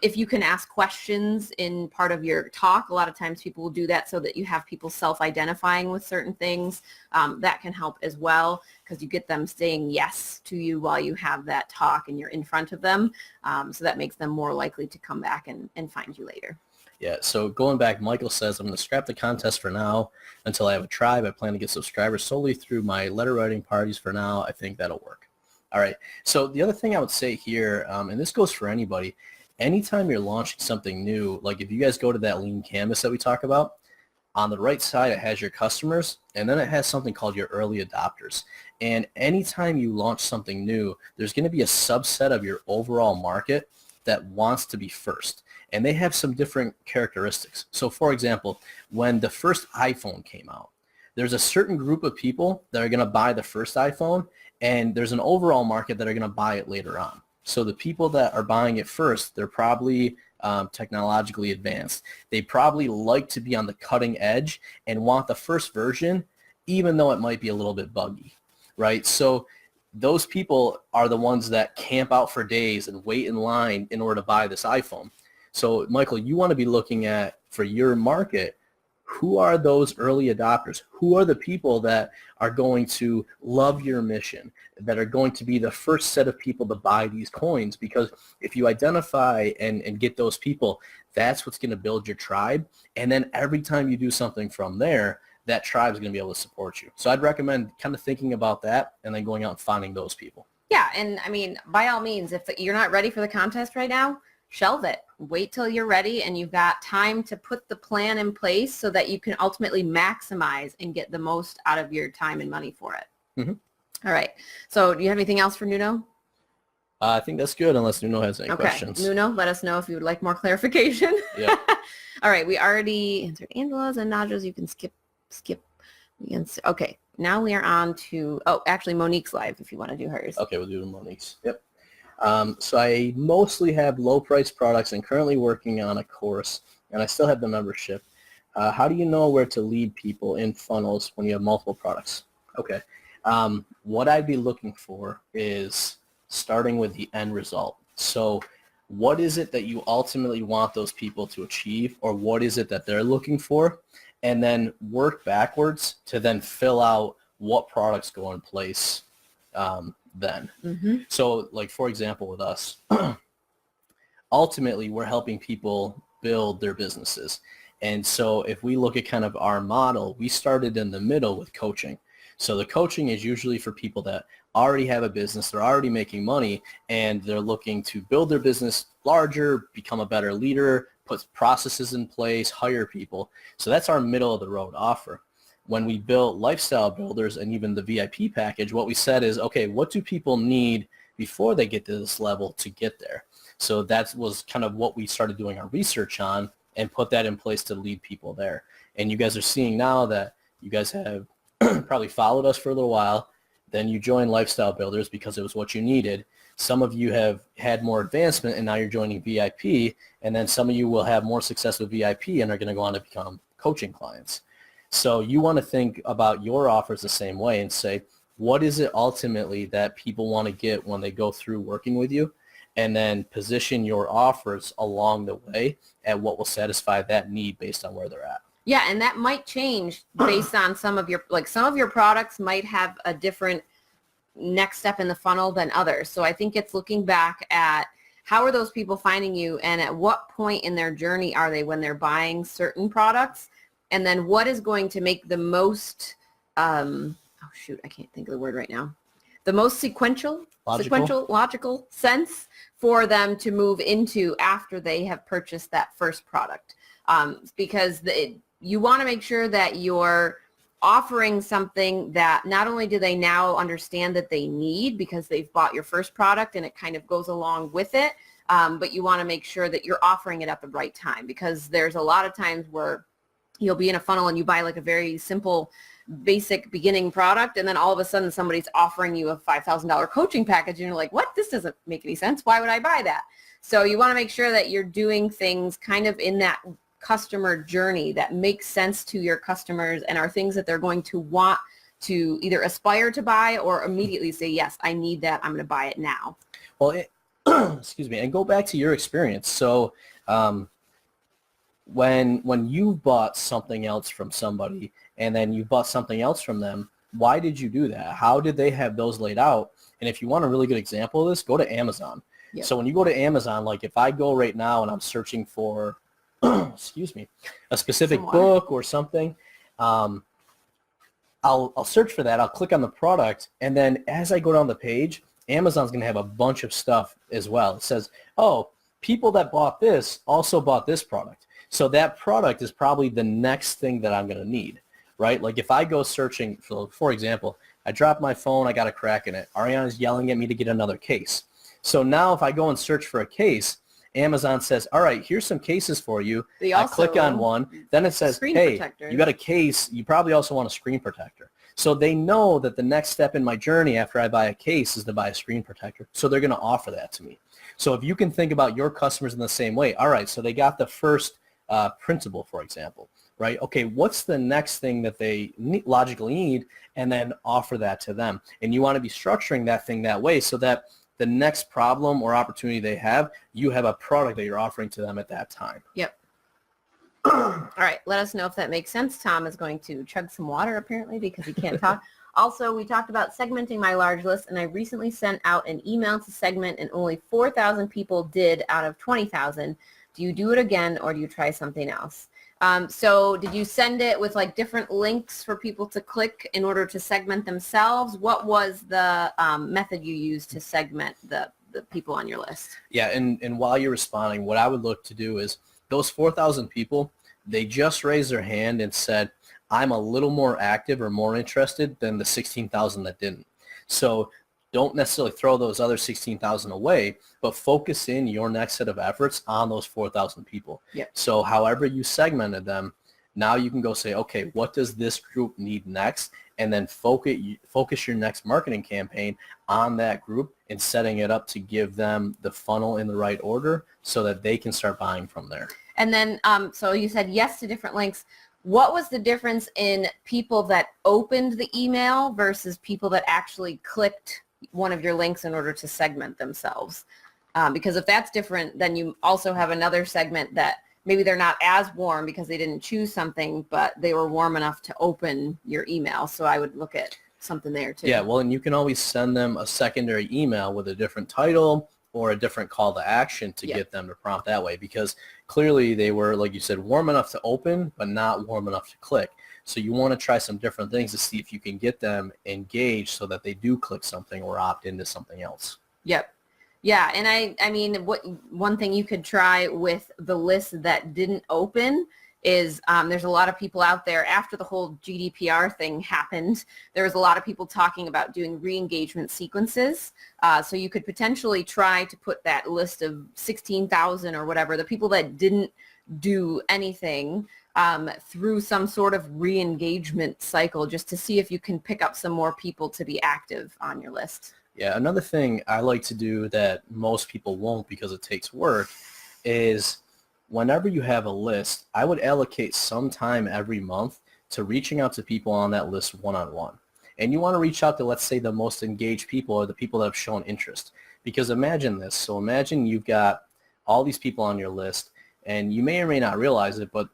if you can ask questions in part of your talk, a lot of times people will do that so that you have people self-identifying with certain things. That can help as well, because you get them saying yes to you while you have that talk and you're in front of them. So that makes them more likely to come back and find you later. Yeah, so going back, Michael says, I'm going to scrap the contest for now until I have a tribe. I plan to get subscribers solely through my letter writing parties for now. I think that'll work. All right, so the other thing I would say here, and this goes for anybody, anytime you're launching something new, like if you guys go to that lean canvas that we talk about, on the right side it has your customers, and then it has something called your early adopters. And anytime you launch something new, there's going to be a subset of your overall market that wants to be first. And they have some different characteristics. So for example, when the first iPhone came out, there's a certain group of people that are going to buy the first iPhone, and there's an overall market that are going to buy it later on. So the people that are buying it first, they're probably technologically advanced. They probably like to be on the cutting edge and want the first version, even though it might be a little bit buggy, right? So those people are the ones that camp out for days and wait in line in order to buy this iPhone. So Michael, you want to be looking at, for your market, who are those early adopters? Who are the people that are going to love your mission, that are going to be the first set of people to buy these coins? Because if you identify and get those people, that's what's going to build your tribe. And then every time you do something from there, that tribe is going to be able to support you. So I'd recommend kind of thinking about that and then going out and finding those people. Yeah, and I mean, by all means, if you're not ready for the contest right now, shelve it. Wait till you're ready and you've got time to put the plan in place so that you can ultimately maximize and get the most out of your time and money for it. Mm-hmm. All right. So do you have anything else for Nuno? I think that's good, unless Nuno has any questions. Nuno, let us know if you would like more clarification. Yeah. All right. We already answered Angela's and Naja's. You can skip skip. Okay, now we are on to, actually Monique's live if you want to do hers. Okay, we'll do Monique's. Yep. So I mostly have low price products and currently working on a course, and I still have the membership. How do you know where to lead people in funnels when you have multiple products? Okay. What I'd be looking for is starting with the end result. So what is it that you ultimately want those people to achieve, or what is it that they're looking for? And then work backwards to then fill out what products go in place then. Mm-hmm. So like, for example, with us, ultimately we're helping people build their businesses. And so if we look at kind of our model, we started in the middle with coaching. So the coaching is usually for people that already have a business, they're already making money, and they're looking to build their business larger, become a better leader, put processes in place, hire people. So that's our middle of the road offer. When we built Lifestyle Builders and even the VIP package, what we said is, okay, what do people need before they get to this level to get there? So that was kind of what we started doing our research on and put that in place to lead people there. And you guys are seeing now that you guys have probably followed us for a little while. Then you joined Lifestyle Builders because it was what you needed. Some of you have had more advancement and now you're joining VIP. And then some of you will have more success with VIP and are going to go on to become coaching clients. So you want to think about your offers the same way and say, what is it ultimately that people want to get when they go through working with you? And then position your offers along the way at what will satisfy that need based on where they're at. Yeah, and that might change based on some of your products might have a different next step in the funnel than others. So I think it's looking back at how are those people finding you and at what point in their journey are they when they're buying certain products, and then what is going to make the most, I can't think of the word right now, the most logical sense for them to move into after they have purchased that first product. Because you want to make sure that you're offering something that not only do they now understand that they need because they've bought your first product and it kind of goes along with it, but you want to make sure that you're offering it at the right time, because there's a lot of times where you'll be in a funnel and you buy like a very simple basic beginning product, and then all of a sudden somebody's offering you a $5,000 coaching package and you're like, what? This doesn't make any sense. Why would I buy that? So you want to make sure that you're doing things kind of in that customer journey that makes sense to your customers and are things that they're going to want to either aspire to buy or immediately say, yes, I need that. I'm going to buy it now. Well, excuse me, and go back to your experience. So when you bought something else from somebody and then you bought something else from them, why did you do that? How did they have those laid out? And if you want a really good example of this, go to Amazon. Yep. So when you go to Amazon, like if I go right now and I'm searching for excuse me, a specific book or something, I'll search for that. I'll click on the product. And then as I go down the page, Amazon's going to have a bunch of stuff as well. It says, oh, people that bought this also bought this product. So that product is probably the next thing that I'm going to need, right? Like if I go searching, for example, I dropped my phone, I got a crack in it. Ariana's yelling at me to get another case. So now if I go and search for a case, Amazon says, all right, here's some cases for you. I click on one. Then it says, hey, you got a case. You probably also want a screen protector. So they know that the next step in my journey after I buy a case is to buy a screen protector. So they're going to offer that to me. So if you can think about your customers in the same way, all right, so they got the first printable, for example, right? Okay, what's the next thing that they logically need, and then offer that to them. And you want to be structuring that thing that way so that the next problem or opportunity they have, you have a product that you're offering to them at that time. Yep. All right, let us know if that makes sense. Tom is going to chug some water apparently because he can't talk. Also, we talked about segmenting my large list, and I recently sent out an email to segment, and only 4,000 people did out of 20,000. Do you do it again, or do you try something else? So did you send it with like different links for people to click in order to segment themselves? What was the method you used to segment the people on your list? Yeah, and while you're responding, what I would look to do is those 4,000 people, they just raised their hand and said, I'm a little more active or more interested than the 16,000 that didn't. So don't necessarily throw those other 16,000 away, but focus in your next set of efforts on those 4,000 people. Yep. So however you segmented them, Now you can go say, okay, what does this group need next? And then focus your next marketing campaign on that group and setting it up to give them the funnel in the right order so that they can start buying from there. And then, so you said yes to different links. What was the difference in people that opened the email versus people that actually clicked one of your links in order to segment themselves? Because if that's different, then you also have another segment that maybe they're not as warm because they didn't choose something, but they were warm enough to open your email. So I would look at something there too. Yeah, well, and you can always send them a secondary email with a different title or a different call to action to get them to prompt that way, because clearly they were, like you said, warm enough to open, but not warm enough to click. So you want to try some different things to see if you can get them engaged so that they do click something or opt into something else. Yep. Yeah, and I mean, one thing you could try with the list that didn't open is there's a lot of people out there after the whole GDPR thing happened. There was a lot of people talking about doing re-engagement sequences. So you could potentially try to put that list of 16,000 or whatever, the people that didn't do anything through some sort of re-engagement cycle just to see if you can pick up some more people to be active on your list. Yeah, another thing I like to do that most people won't because it takes work is whenever you have a list, I would allocate some time every month to reaching out to people on that list one-on-one. And you want to reach out to, let's say, the most engaged people or the people that have shown interest. Because imagine this. So imagine you've got all these people on your list, and you may or may not realize it, but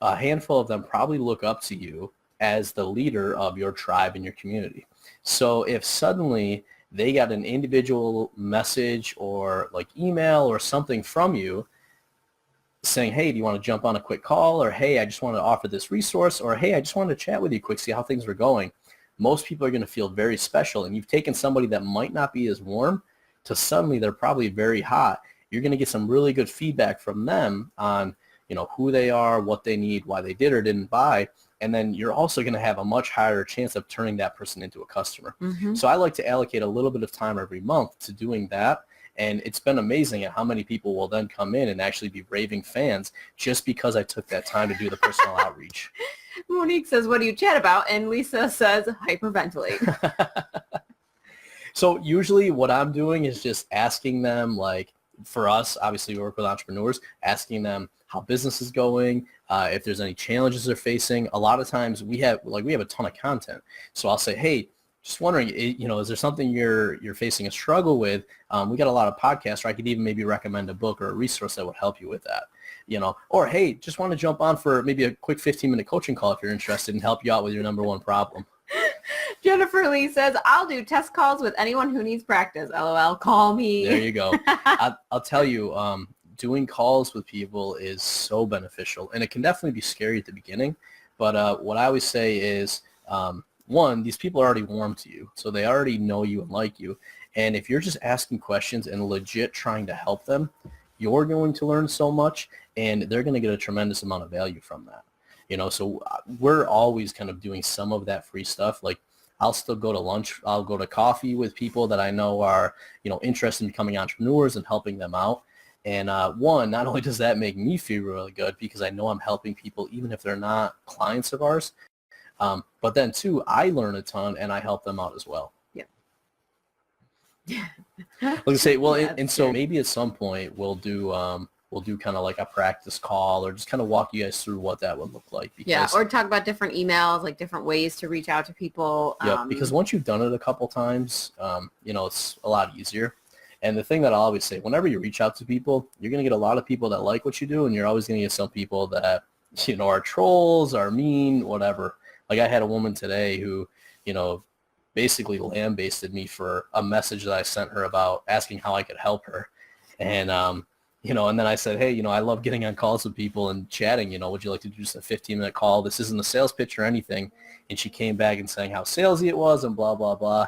a handful of them probably look up to you as the leader of your tribe and your community. So if suddenly they got an individual message or like email or something from you saying, hey, do you want to jump on a quick call? Or, hey, I just want to offer this resource. Or, hey, I just wanted to chat with you quick, see how things were going. Most people are going to feel very special. And you've taken somebody that might not be as warm to suddenly they're probably very hot. You're going to get some really good feedback from them on, you know, who they are, what they need, why they did or didn't buy. And then you're also going to have a much higher chance of turning that person into a customer. Mm-hmm. So I like to allocate a little bit of time every month to doing that. And it's been amazing at how many people will then come in and actually be raving fans just because I took that time to do the personal outreach. Monique says, what do you chat about? And Lisa says, hyperventilate. So usually what I'm doing is just asking them, like, for us, obviously we work with entrepreneurs, asking them how business is going, if there's any challenges they're facing. A lot of times we have a ton of content. So I'll say, hey, just wondering, you know, is there something you're facing a struggle with? We got a lot of podcasts, or I could even maybe recommend a book or a resource that would help you with that, you know. Or, hey, just want to jump on for maybe a quick 15-minute coaching call if you're interested and help you out with your number one problem. Jennifer Lee says, I'll do test calls with anyone who needs practice. LOL, call me. There you go. I'll tell you, doing calls with people is so beneficial, and it can definitely be scary at the beginning. But what I always say is, one, these people are already warm to you, so they already know you and like you. And if you're just asking questions and legit trying to help them, you're going to learn so much, and they're going to get a tremendous amount of value from that. You know, so we're always kind of doing some of that free stuff. Like, I'll still go to lunch. I'll go to coffee with people that I know are, you know, interested in becoming entrepreneurs and helping them out. And one, not only does that make me feel really good because I know I'm helping people even if they're not clients of ours, but then two, I learn a ton and I help them out as well. Yeah. Let's say, well, and so maybe at some point we'll do kind of like a practice call or just kind of walk you guys through what that would look like. Because, or talk about different emails, like different ways to reach out to people. Yeah, because once you've done it a couple times, you know, it's a lot easier. And the thing that I'll always say, whenever you reach out to people, you're going to get a lot of people that like what you do, and you're always going to get some people that, you know, are trolls, are mean, whatever. Like I had a woman today who, you know, basically lambasted me for a message that I sent her about asking how I could help her. And, you know, and then I said, hey, you know, I love getting on calls with people and chatting, you know, would you like to do just a 15-minute call? This isn't a sales pitch or anything. And she came back and saying how salesy it was and blah, blah, blah.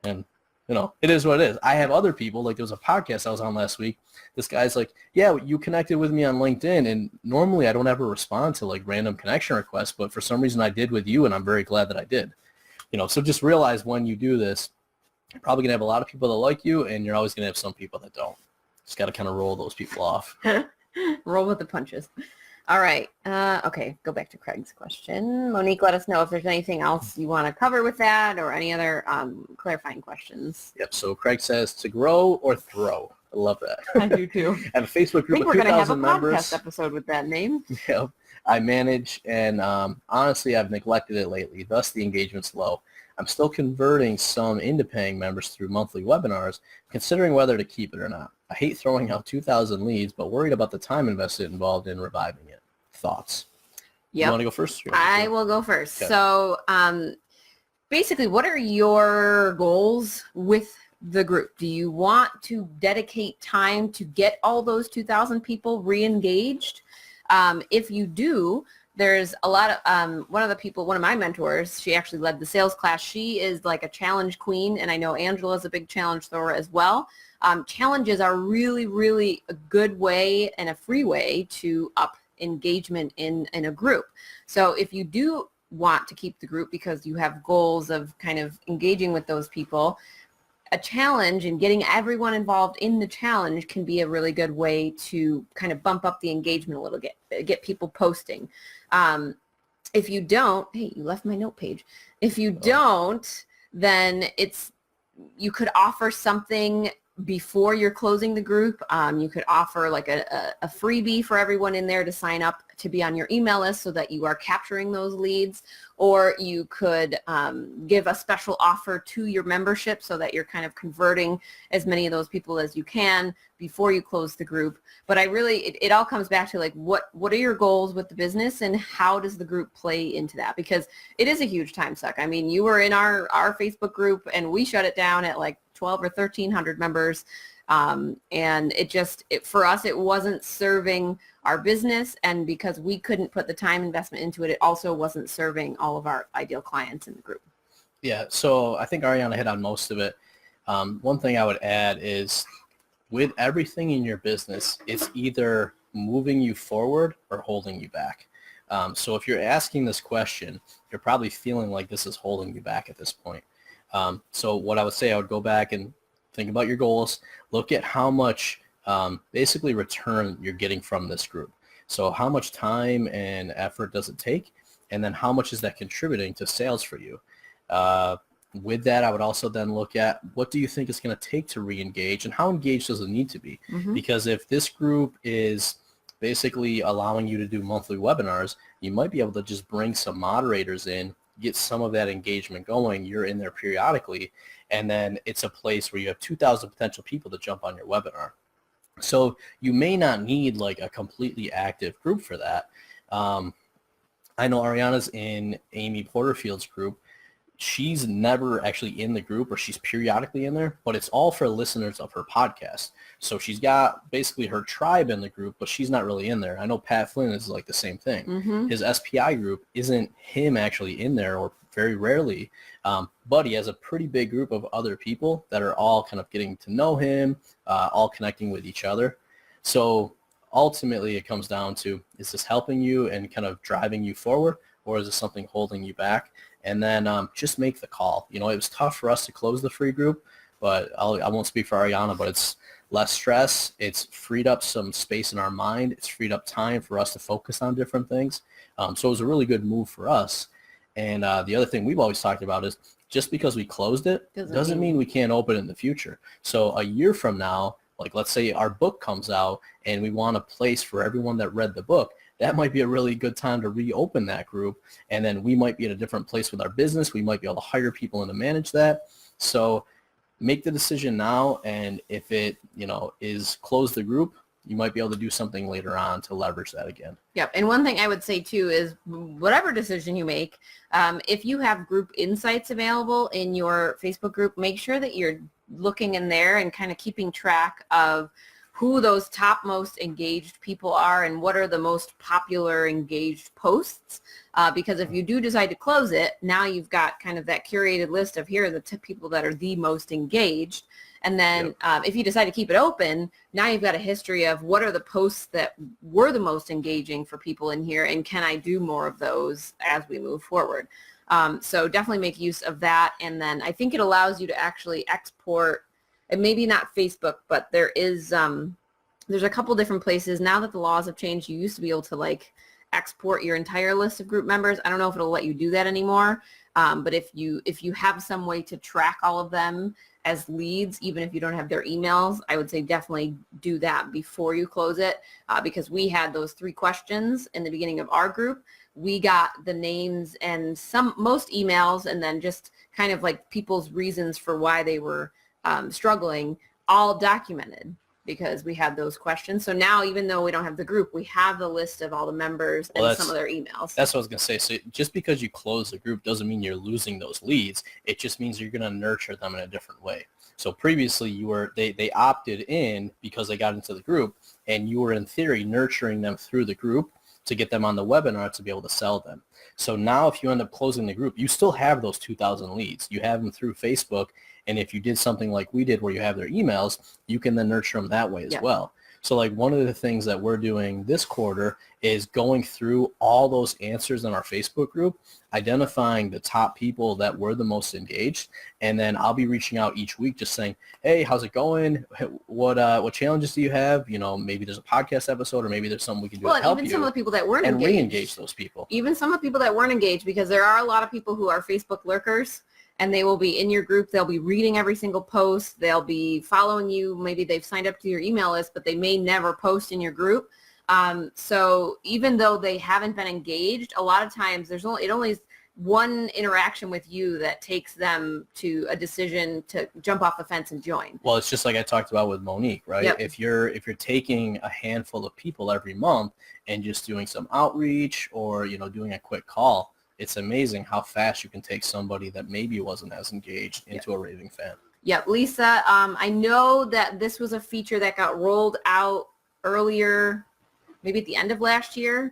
And, you know, it is what it is. I have other people, like there was a podcast I was on last week. This guy's like, yeah, you connected with me on LinkedIn. And normally I don't ever respond to like random connection requests, but for some reason I did with you, and I'm very glad that I did. You know, so just realize when you do this, you're probably going to have a lot of people that like you, and you're always going to have some people that don't. Just got to kind of roll those people off. Roll with the punches. All right. Okay, go back to Craig's question. Monique, let us know if there's anything else you want to cover with that or any other clarifying questions. Yep. So Craig says to grow or throw. I love that. I do too. I have a Facebook I group think of we're going to have a 2,000 members. podcast episode with that name. Yep. I manage, and honestly, I've neglected it lately. Thus, the engagement's low. I'm still converting some into paying members through monthly webinars, considering whether to keep it or not. I hate throwing out 2,000 leads, but worried about the time invested involved in reviving it. Thoughts? Yep. You want to go first? I will go first. Okay. So basically, what are your goals with the group? Do you want to dedicate time to get all those 2,000 people re-engaged? If you do, there's a lot of, one of my mentors, she actually led the sales class. She is like a challenge queen, and I know Angela's a big challenge thrower as well. Challenges are really, really a good way and a free way to up engagement in a group. So if you do want to keep the group because you have goals of kind of engaging with those people, a challenge and getting everyone involved in the challenge can be a really good way to kind of bump up the engagement a little bit, get people posting. If you don't, hey, you left my note page. If you don't, then you could offer something before you're closing the group. You could offer like a freebie for everyone in there to sign up to be on your email list so that you are capturing those leads, or you could give a special offer to your membership so that you're kind of converting as many of those people as you can before you close the group. But it all comes back to like what are your goals with the business and how does the group play into that? Because it is a huge time suck. I mean, you were in our Facebook group and we shut it down at like 12 or 1,300 members. And for us, it wasn't serving our business, and because we couldn't put the time investment into it, it also wasn't serving all of our ideal clients in the group. Yeah, so I think Ariana hit on most of it. One thing I would add is with everything in your business, it's either moving you forward or holding you back. So if you're asking this question, you're probably feeling like this is holding you back at this point. So what I would say, I would go back and think about your goals, look at how much basically return you're getting from this group. So how much time and effort does it take? And then how much is that contributing to sales for you? With that, I would also then look at what do you think it's going to take to re-engage and how engaged does it need to be? Mm-hmm. Because if this group is basically allowing you to do monthly webinars, you might be able to just bring some moderators in, get some of that engagement going. You're in there periodically, and then it's a place where you have 2,000 potential people to jump on your webinar. So you may not need like a completely active group for that. I know Ariana's in Amy Porterfield's group. She's never actually in the group, or she's periodically in there, but it's all for listeners of her podcast. So she's got basically her tribe in the group, but she's not really in there. I know Pat Flynn is like the same thing. Mm-hmm. His SPI group isn't him actually in there, or very rarely, but he has a pretty big group of other people that are all kind of getting to know him, all connecting with each other. So ultimately it comes down to, is this helping you and kind of driving you forward, or is this something holding you back? And then just make the call. You know, it was tough for us to close the free group, but I won't speak for Ariana, but it's less stress. It's freed up some space in our mind. It's freed up time for us to focus on different things. So it was a really good move for us. And the other thing we've always talked about is just because we closed it doesn't mean we can't open it in the future. So a year from now, like let's say our book comes out and we want a place for everyone that read the book, that might be a really good time to reopen that group. And then we might be at a different place with our business. We might be able to hire people in to manage that. So make the decision now. And if it, is close the group, you might be able to do something later on to leverage that again. Yep. And one thing I would say too is whatever decision you make, if you have group insights available in your Facebook group, make sure that you're looking in there and kind of keeping track of who those top most engaged people are and what are the most popular engaged posts. Because if you do decide to close it, now you've got kind of that curated list of here are the people that are the most engaged. And then if you decide to keep it open, now you've got a history of what are the posts that were the most engaging for people in here, and can I do more of those as we move forward? So definitely make use of that. And then I think it allows you to actually export, and maybe not Facebook, but there is there's a couple different places. Now that the laws have changed, you used to be able to like export your entire list of group members. I don't know if it'll let you do that anymore. But if you have some way to track all of them as leads, even if you don't have their emails, I would say definitely do that before you close it, because we had those 3 questions in the beginning of our group. We got the names and most emails, and then just kind of like people's reasons for why they were struggling, all documented, because we had those questions. So now, even though we don't have the group, we have the list of all the members and some of their emails. That's what I was going to say. So just because you close the group doesn't mean you're losing those leads. It just means you're going to nurture them in a different way. So previously they opted in because they got into the group, and you were in theory nurturing them through the group to get them on the webinar to be able to sell them. So now if you end up closing the group, you still have those 2,000 leads. You have them through Facebook. And if you did something like we did where you have their emails, you can then nurture them that way as well. So like one of the things that we're doing this quarter is going through all those answers in our Facebook group, identifying the top people that were the most engaged. And then I'll be reaching out each week just saying, hey, how's it going? What challenges do you have? You know, maybe there's a podcast episode, or maybe there's something we can do to help you. Even some of the people that weren't engaged. And re-engage those people. Even some of the people that weren't engaged, because there are a lot of people who are Facebook lurkers, and they will be in your group. They'll be reading every single post. They'll be following you. Maybe they've signed up to your email list, but they may never post in your group. So even though they haven't been engaged, a lot of times it only is one interaction with you that takes them to a decision to jump off the fence and join. Well, it's just like I talked about with Monique, right? Yep. If you're taking a handful of people every month and just doing some outreach, or, you know, doing a quick call, it's amazing how fast you can take somebody that maybe wasn't as engaged into a raving fan. Yep. Lisa, I know that this was a feature that got rolled out earlier, maybe at the end of last year.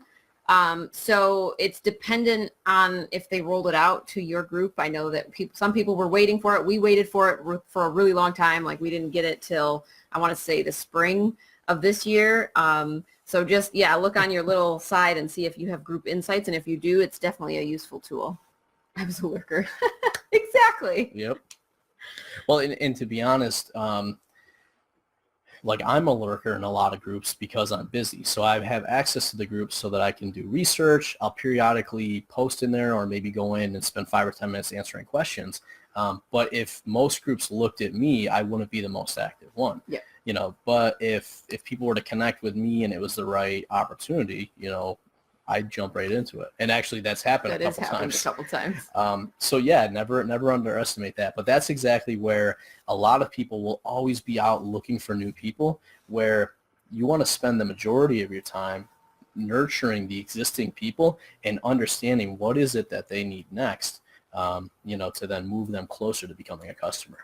So it's dependent on if they rolled it out to your group. I know that some people were waiting for it. We waited for it for a really long time. Like, we didn't get it till, I want to say, the spring of this year. So just, look on your little side and see if you have group insights. And if you do, it's definitely a useful tool. I was a lurker. Exactly. Yep. Well, and to be honest, like, I'm a lurker in a lot of groups because I'm busy. So I have access to the groups so that I can do research. I'll periodically post in there, or maybe go in and spend 5 or 10 minutes answering questions. But if most groups looked at me, I wouldn't be the most active one. Yeah. You know, but if people were to connect with me and it was the right opportunity, you know, I'd jump right into it. And actually that's happened a couple times. So yeah, never underestimate that. But that's exactly where a lot of people will always be out looking for new people, where you want to spend the majority of your time nurturing the existing people and understanding what is it that they need next, you know, to then move them closer to becoming a customer.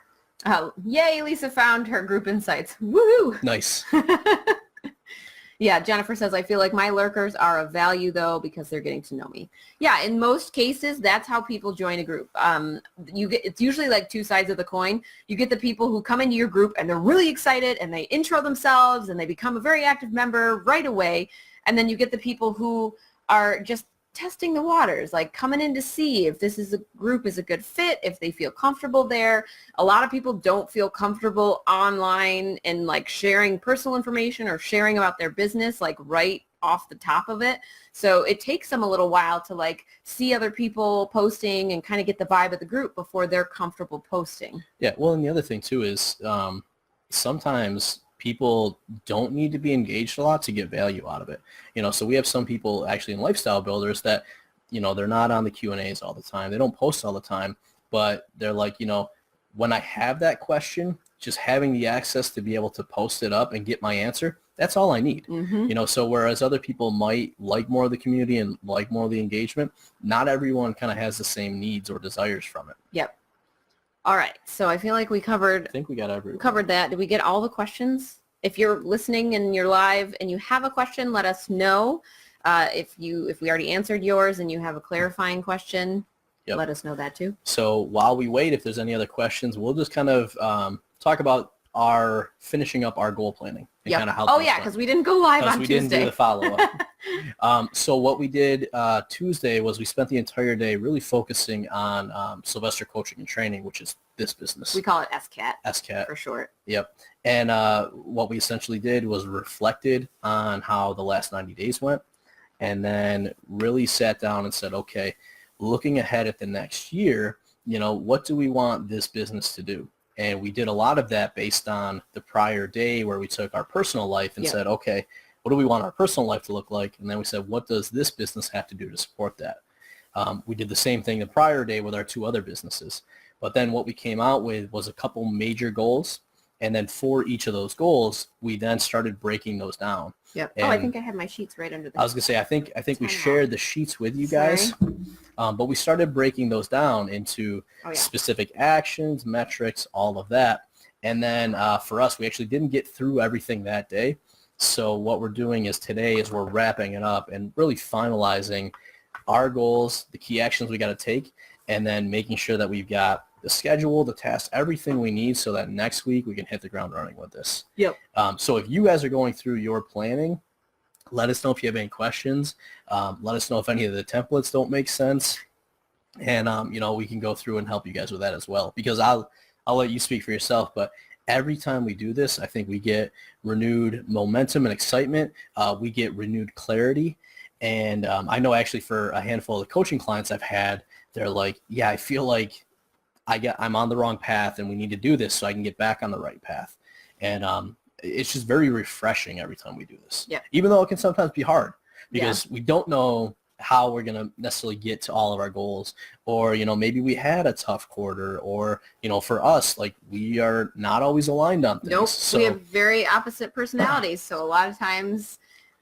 Oh, yay, Lisa found her group insights. Woohoo! Nice. Yeah, Jennifer says, I feel like my lurkers are of value, though, because they're getting to know me. Yeah, in most cases, that's how people join a group. It's usually like 2 sides of the coin. You get the people who come into your group and they're really excited and they intro themselves and they become a very active member right away. And then you get the people who are just testing the waters, like coming in to see if this is a group is a good fit, if they feel comfortable there. A lot of people don't feel comfortable online and like sharing personal information or sharing about their business like right off the top of it. So it takes them a little while to like see other people posting and kind of get the vibe of the group before they're comfortable posting. Yeah, well, and the other thing too is sometimes people don't need to be engaged a lot to get value out of it. You know, so we have some people actually in lifestyle builders that, you know, they're not on the Q&As all the time. They don't post all the time, but they're like, you know, when I have that question, just having the access to be able to post it up and get my answer, that's all I need. Mm-hmm. You know, so whereas other people might like more of the community and like more of the engagement, not everyone kind of has the same needs or desires from it. Yep. All right, so I feel like we covered. I think we got everyone. Covered that. Did we get all the questions? If you're listening and you're live and you have a question, let us know. If we already answered yours and you have a clarifying question, let us know that too. So while we wait, if there's any other questions, we'll just kind of talk about finishing up our goal planning to kind of help. Oh, yeah, because we didn't go live on Tuesday. We didn't do the follow-up. So what we did Tuesday was we spent the entire day really focusing on Sylvester Coaching and Training, which is this business. We call it SCAT. SCAT. For short. Yep. And what we essentially did was reflected on how the last 90 days went, and then really sat down and said, okay, looking ahead at the next year, what do we want this business to do? And we did a lot of that based on the prior day where we took our personal life and said, okay, what do we want our personal life to look like? And then we said, what does this business have to do to support that? We did the same thing the prior day with our 2 other businesses. But then what we came out with was a couple major goals. And then for each of those goals, we then started breaking those down. Yep. And I think I have my sheets right under the. I was going to say, I think we shared the sheets with you guys. But we started breaking those down into specific actions, metrics, all of that. And then for us, we actually didn't get through everything that day. So what we're doing is today is we're wrapping it up and really finalizing our goals, the key actions we got to take, and then making sure that we've got the schedule, the tasks, everything we need so that next week we can hit the ground running with this. Yep. So if you guys are going through your planning, let us know if you have any questions. Let us know if any of the templates don't make sense. And, we can go through and help you guys with that as well, because I'll let you speak for yourself. But every time we do this, I think we get renewed momentum and excitement. We get renewed clarity. And I know actually for a handful of the coaching clients I've had, they're like, yeah, I feel like I'm on the wrong path and we need to do this so I can get back on the right path. And it's just very refreshing every time we do this. Yeah. Even though it can sometimes be hard because we don't know how we're going to necessarily get to all of our goals, or, maybe we had a tough quarter, or, for us, like, we are not always aligned on things. Nope. So, we have very opposite personalities. So a lot of times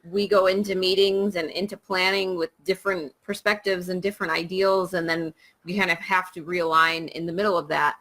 we go into meetings and into planning with different perspectives and different ideals, and then we kind of have to realign in the middle of that.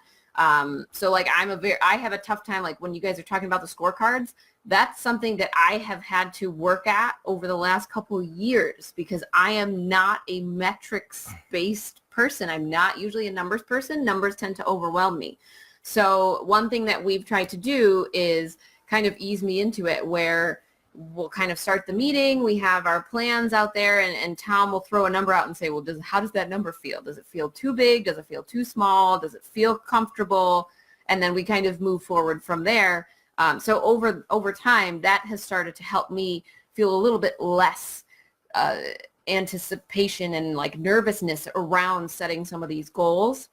So like I have a tough time, like when you guys are talking about the scorecards, that's something that I have had to work at over the last couple of years, because I am not a metrics-based person. I'm not usually a numbers person. Numbers tend to overwhelm me. So one thing that we've tried to do is kind of ease me into it, where we'll kind of start the meeting. We have our plans out there, and Tom will throw a number out and say, well, how does that number feel? Does it feel too big? Does it feel too small? Does it feel comfortable? And then we kind of move forward from there. So over time, that has started to help me feel a little bit less anticipation and like nervousness around setting some of these goals,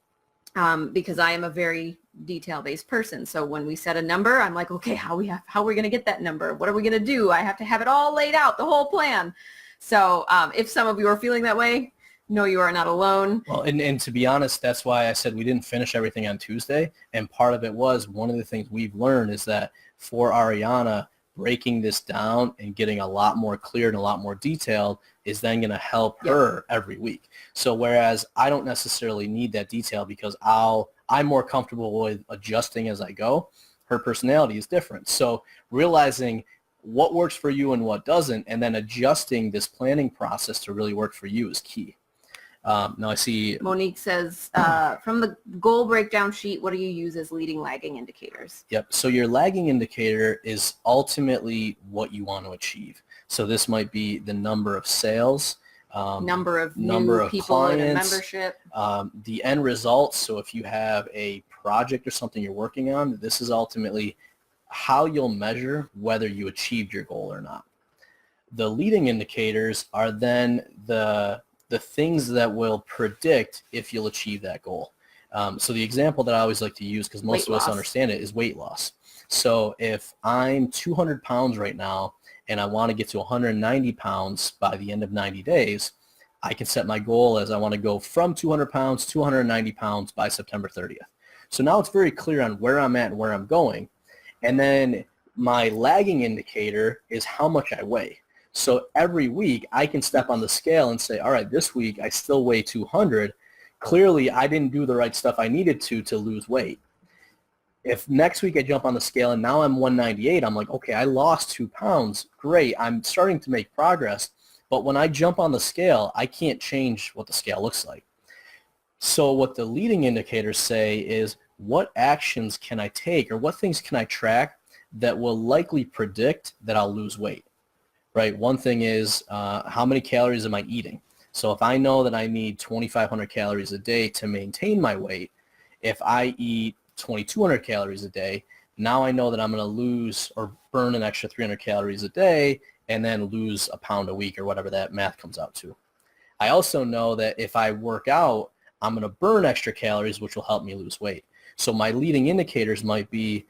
because I am a very detail-based person. So when we set a number, I'm like, okay, how are we going to get that number? What are we going to do? I have to have it all laid out, the whole plan. So if some of you are feeling that way, no, you are not alone. Well, and to be honest, that's why I said we didn't finish everything on Tuesday. And part of it was, one of the things we've learned is that for Ariana, breaking this down and getting a lot more clear and a lot more detailed is then going to help her every week. So whereas I don't necessarily need that detail because I'm more comfortable with adjusting as I go, her personality is different. So realizing what works for you and what doesn't, and then adjusting this planning process to really work for you is key. Now I see Monique says, from the goal breakdown sheet, what do you use as leading lagging indicators? Yep. So your lagging indicator is ultimately what you want to achieve. So this might be the number of sales, number of new people clients, in a membership, the end results. So if you have a project or something you're working on, this is ultimately how you'll measure whether you achieved your goal or not. The leading indicators are then the things that will predict if you'll achieve that goal. So the example that I always like to use, because most of us understand it, is weight loss. So if I'm 200 pounds right now and I want to get to 190 pounds by the end of 90 days, I can set my goal as I want to go from 200 pounds to 190 pounds by September 30th. So now it's very clear on where I'm at and where I'm going. And then my lagging indicator is how much I weigh. So every week I can step on the scale and say, all right, this week I still weigh 200. Clearly I didn't do the right stuff I needed to lose weight. If next week I jump on the scale and now I'm 198, I'm like, okay, I lost 2 pounds. Great. I'm starting to make progress. But when I jump on the scale, I can't change what the scale looks like. So what the leading indicators say is, what actions can I take, or what things can I track that will likely predict that I'll lose weight, right? One thing is how many calories am I eating? So if I know that I need 2,500 calories a day to maintain my weight, if I eat 2,200 calories a day, now I know that I'm going to lose or burn an extra 300 calories a day and then lose a pound a week or whatever that math comes out to. I also know that if I work out, I'm going to burn extra calories, which will help me lose weight. So my leading indicators might be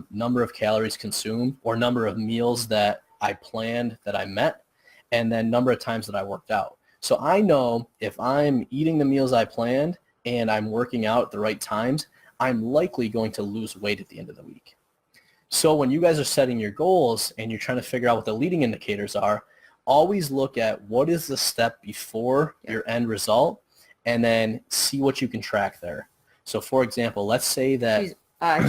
number of calories consumed or number of meals that I planned that I met, and then number of times that I worked out. So I know if I'm eating the meals I planned and I'm working out at the right times, I'm likely going to lose weight at the end of the week. So when you guys are setting your goals and you're trying to figure out what the leading indicators are, always look at what is the step before your end result and then see what you can track there. So for example, let's say that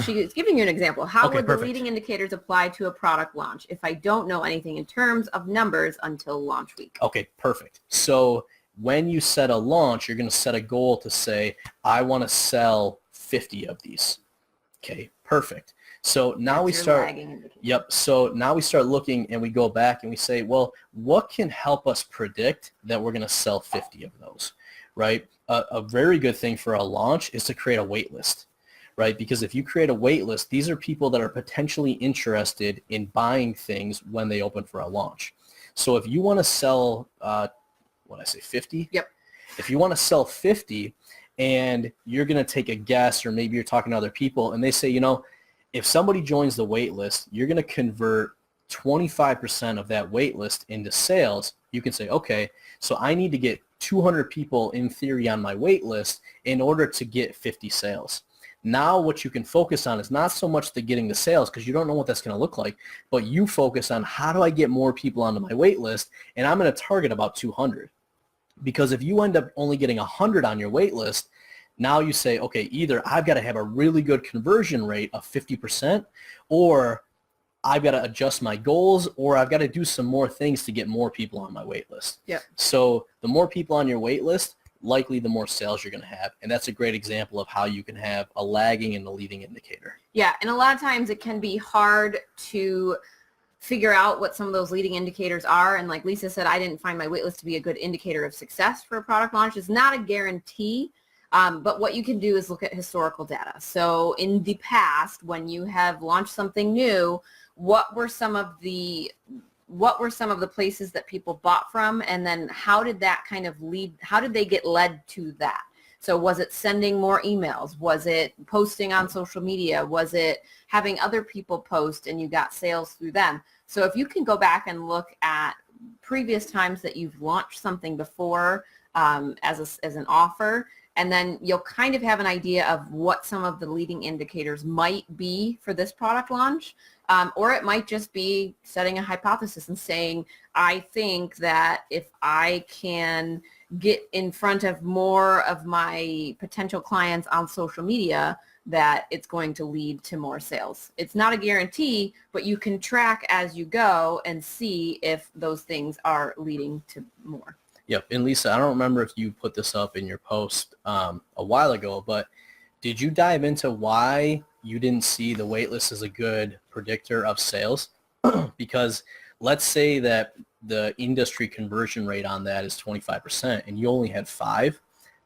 she's giving you an example. How Okay, would perfect. the leading indicators apply to a product launch if I don't know anything in terms of numbers until launch week? Okay, perfect. So when you set a launch, you're going to set a goal to say, I want to sell 50 of these. Okay, perfect. So now That's we your start, lagging indicator. yep. So now we start looking and we go back and we say, well, what can help us predict that we're going to sell 50 of those, right? A very good thing for a launch is to create a wait list, right? Because if you create a wait list, these are people that are potentially interested in buying things when they open for a launch. So if you want to sell, 50? Yep. If you want to sell 50 and you're going to take a guess, or maybe you're talking to other people and they say, if somebody joins the wait list, you're going to convert 25% of that wait list into sales. You can say, okay, so I need to get 200 people in theory on my wait list in order to get 50 sales. Now what you can focus on is not so much the getting the sales, because you don't know what that's going to look like, but you focus on how do I get more people onto my wait list, and I'm going to target about 200. Because if you end up only getting 100 on your wait list, now you say, okay, either I've got to have a really good conversion rate of 50%, or I've got to adjust my goals, or I've got to do some more things to get more people on my wait list. Yep. So the more people on your wait list, likely the more sales you're going to have. And that's a great example of how you can have a lagging and a leading indicator. Yeah, and a lot of times it can be hard to figure out what some of those leading indicators are. And like Lisa said, I didn't find my waitlist to be a good indicator of success for a product launch. It's not a guarantee, but what you can do is look at historical data. So in the past, when you have launched something new, what were some of the places that people bought from, and then how did that kind of lead, how did they get led to that? So was it sending more emails? Was it posting on social media? Was it having other people post and you got sales through them? So if you can go back and look at previous times that you've launched something before as an offer, and then you'll kind of have an idea of what some of the leading indicators might be for this product launch. Or it might just be setting a hypothesis and saying, I think that if I can get in front of more of my potential clients on social media, that it's going to lead to more sales. It's not a guarantee, but you can track as you go and see if those things are leading to more. Yep. And Lisa, I don't remember if you put this up in your post a while ago, but did you dive into why you didn't see the waitlist as a good predictor of sales? Because let's say that the industry conversion rate on that is 25% and you only had 5,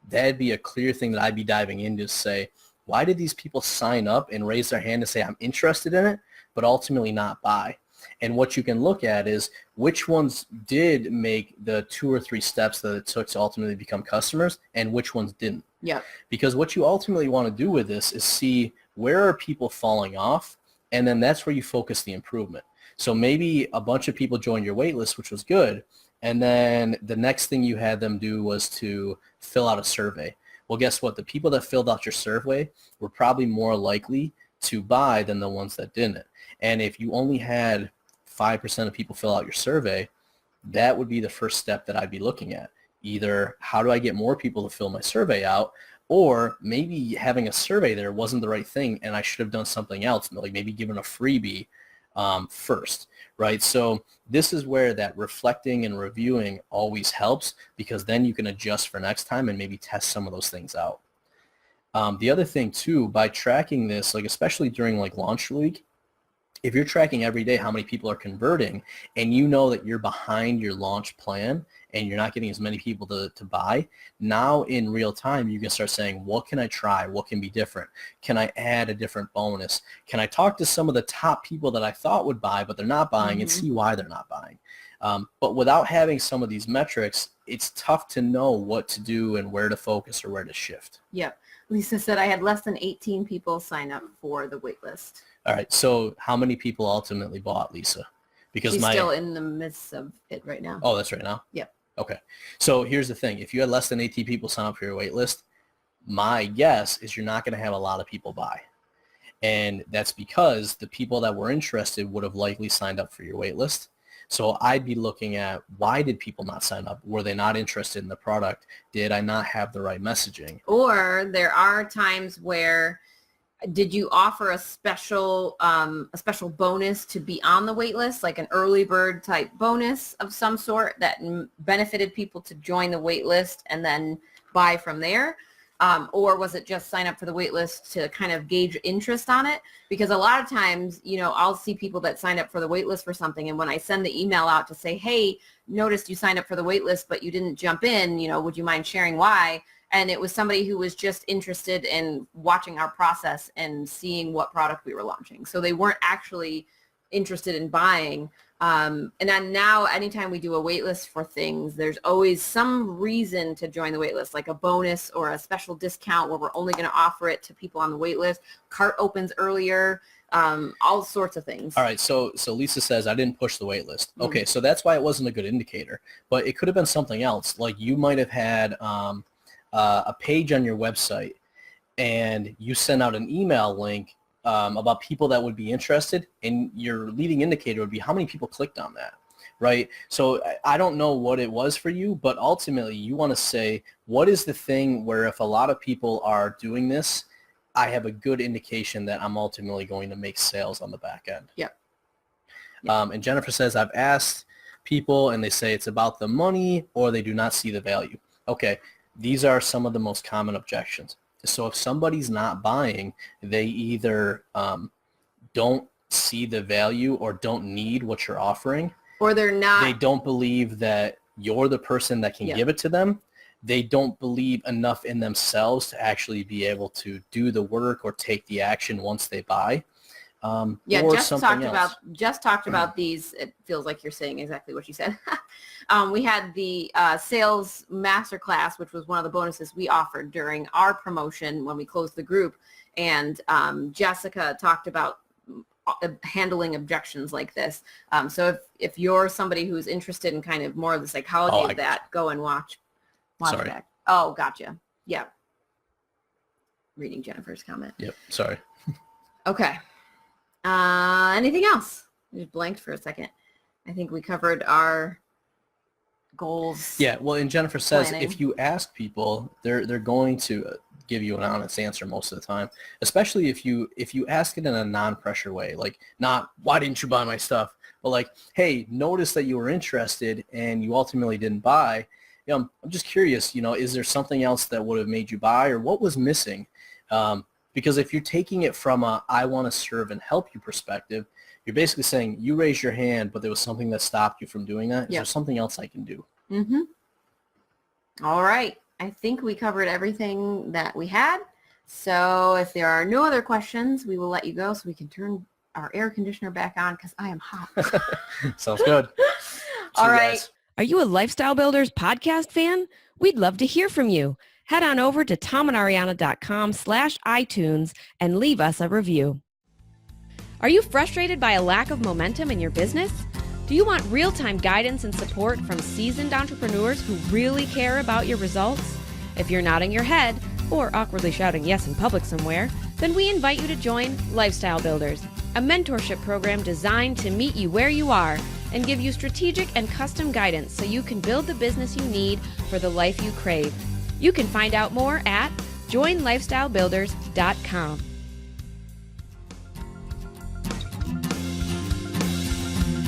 that'd be a clear thing that I'd be diving into to say, why did these people sign up and raise their hand and say, I'm interested in it, but ultimately not buy? And what you can look at is which ones did make the 2 or 3 steps that it took to ultimately become customers and which ones didn't. Yeah. Because what you ultimately want to do with this is see where are people falling off, and then that's where you focus the improvement. So maybe a bunch of people joined your wait list, which was good, and then the next thing you had them do was to fill out a survey. Well, guess what? The people that filled out your survey were probably more likely to buy than the ones that didn't. And if you only had 5% of people fill out your survey, that would be the first step that I'd be looking at. Either how do I get more people to fill my survey out, or maybe having a survey there wasn't the right thing and I should have done something else, like maybe given a freebie first, right? So this is where that reflecting and reviewing always helps, because then you can adjust for next time and maybe test some of those things out. The other thing too, by tracking this, like especially during like launch week, if you're tracking every day how many people are converting and you know that you're behind your launch plan and you're not getting as many people to buy, now in real time, you can start saying, what can I try? What can be different? Can I add a different bonus? Can I talk to some of the top people that I thought would buy, but they're not buying and see why they're not buying? But without having some of these metrics, it's tough to know what to do and where to focus or where to shift. Yep. Lisa said I had less than 18 people sign up for the wait list. All right. So how many people ultimately bought, Lisa? Because she's still in the midst of it right now. Oh, that's right now? Yep. Okay. So here's the thing. If you had less than 18 people sign up for your wait list, my guess is you're not going to have a lot of people buy. And that's because the people that were interested would have likely signed up for your wait list. So I'd be looking at, why did people not sign up? Were they not interested in the product? Did I not have the right messaging? Or there are times where, did you offer a special bonus to be on the wait list, like an early bird type bonus of some sort that benefited people to join the wait list and then buy from there? Or was it just sign up for the wait list to kind of gauge interest on it? Because a lot of times, you know, I'll see people that sign up for the wait list for something, and when I send the email out to say, hey, noticed you signed up for the wait list, but you didn't jump in, you know, would you mind sharing why? And it was somebody who was just interested in watching our process and seeing what product we were launching. So they weren't actually interested in buying. And then now anytime we do a wait list for things, there's always some reason to join the wait list, like a bonus or a special discount where we're only going to offer it to people on the wait list. Cart opens earlier, all sorts of things. All right. So Lisa says, I didn't push the wait list. Okay. So that's why it wasn't a good indicator, but it could have been something else. Like you might have had a page on your website and you send out an email link about people that would be interested, and your leading indicator would be how many people clicked on that, right? So I don't know what it was for you, but ultimately you want to say, what is the thing where if a lot of people are doing this, I have a good indication that I'm ultimately going to make sales on the back end. Yep. And Jennifer says, I've asked people and they say it's about the money or they do not see the value. Okay, these are some of the most common objections. So if somebody's not buying, they either don't see the value or don't need what you're offering. Or they don't believe that you're the person that can give it to them. They don't believe enough in themselves to actually be able to do the work or take the action once they buy. Just talked about these. It feels like you're saying exactly what you said. We had the sales masterclass, which was one of the bonuses we offered during our promotion when we closed the group. And Jessica talked about handling objections like this. So if you're somebody who's interested in kind of more of the psychology of that, go and watch that. Oh, gotcha. Yeah. Reading Jennifer's comment. Yep. Sorry. Okay. Anything else? I just blanked for a second. I think we covered our goals. Yeah, well, and Jennifer says planning. If you ask people, they're going to give you an honest answer most of the time, especially if you ask it in a non-pressure way, like not, why didn't you buy my stuff? But like, hey, notice that you were interested and you ultimately didn't buy. You know, I'm just curious, you know, is there something else that would have made you buy, or what was missing? Because if you're taking it from a I want to serve and help you perspective, you're basically saying you raised your hand, but there was something that stopped you from doing that. Is there something else I can do? Mm-hmm. All right. I think we covered everything that we had. So if there are no other questions, we will let you go so we can turn our air conditioner back on because I am hot. Sounds good. All right. Guys. Are you a Lifestyle Builders podcast fan? We'd love to hear from you. Head on over to tomandariana.com/iTunes and leave us a review. Are you frustrated by a lack of momentum in your business? Do you want real-time guidance and support from seasoned entrepreneurs who really care about your results? If you're nodding your head or awkwardly shouting yes in public somewhere, then we invite you to join Lifestyle Builders, a mentorship program designed to meet you where you are and give you strategic and custom guidance so you can build the business you need for the life you crave. You can find out more at joinlifestylebuilders.com.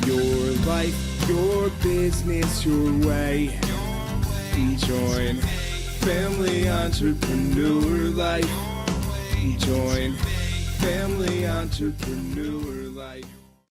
Your life, your business, your way. Join Family Entrepreneur Life. Join Family Entrepreneur Life.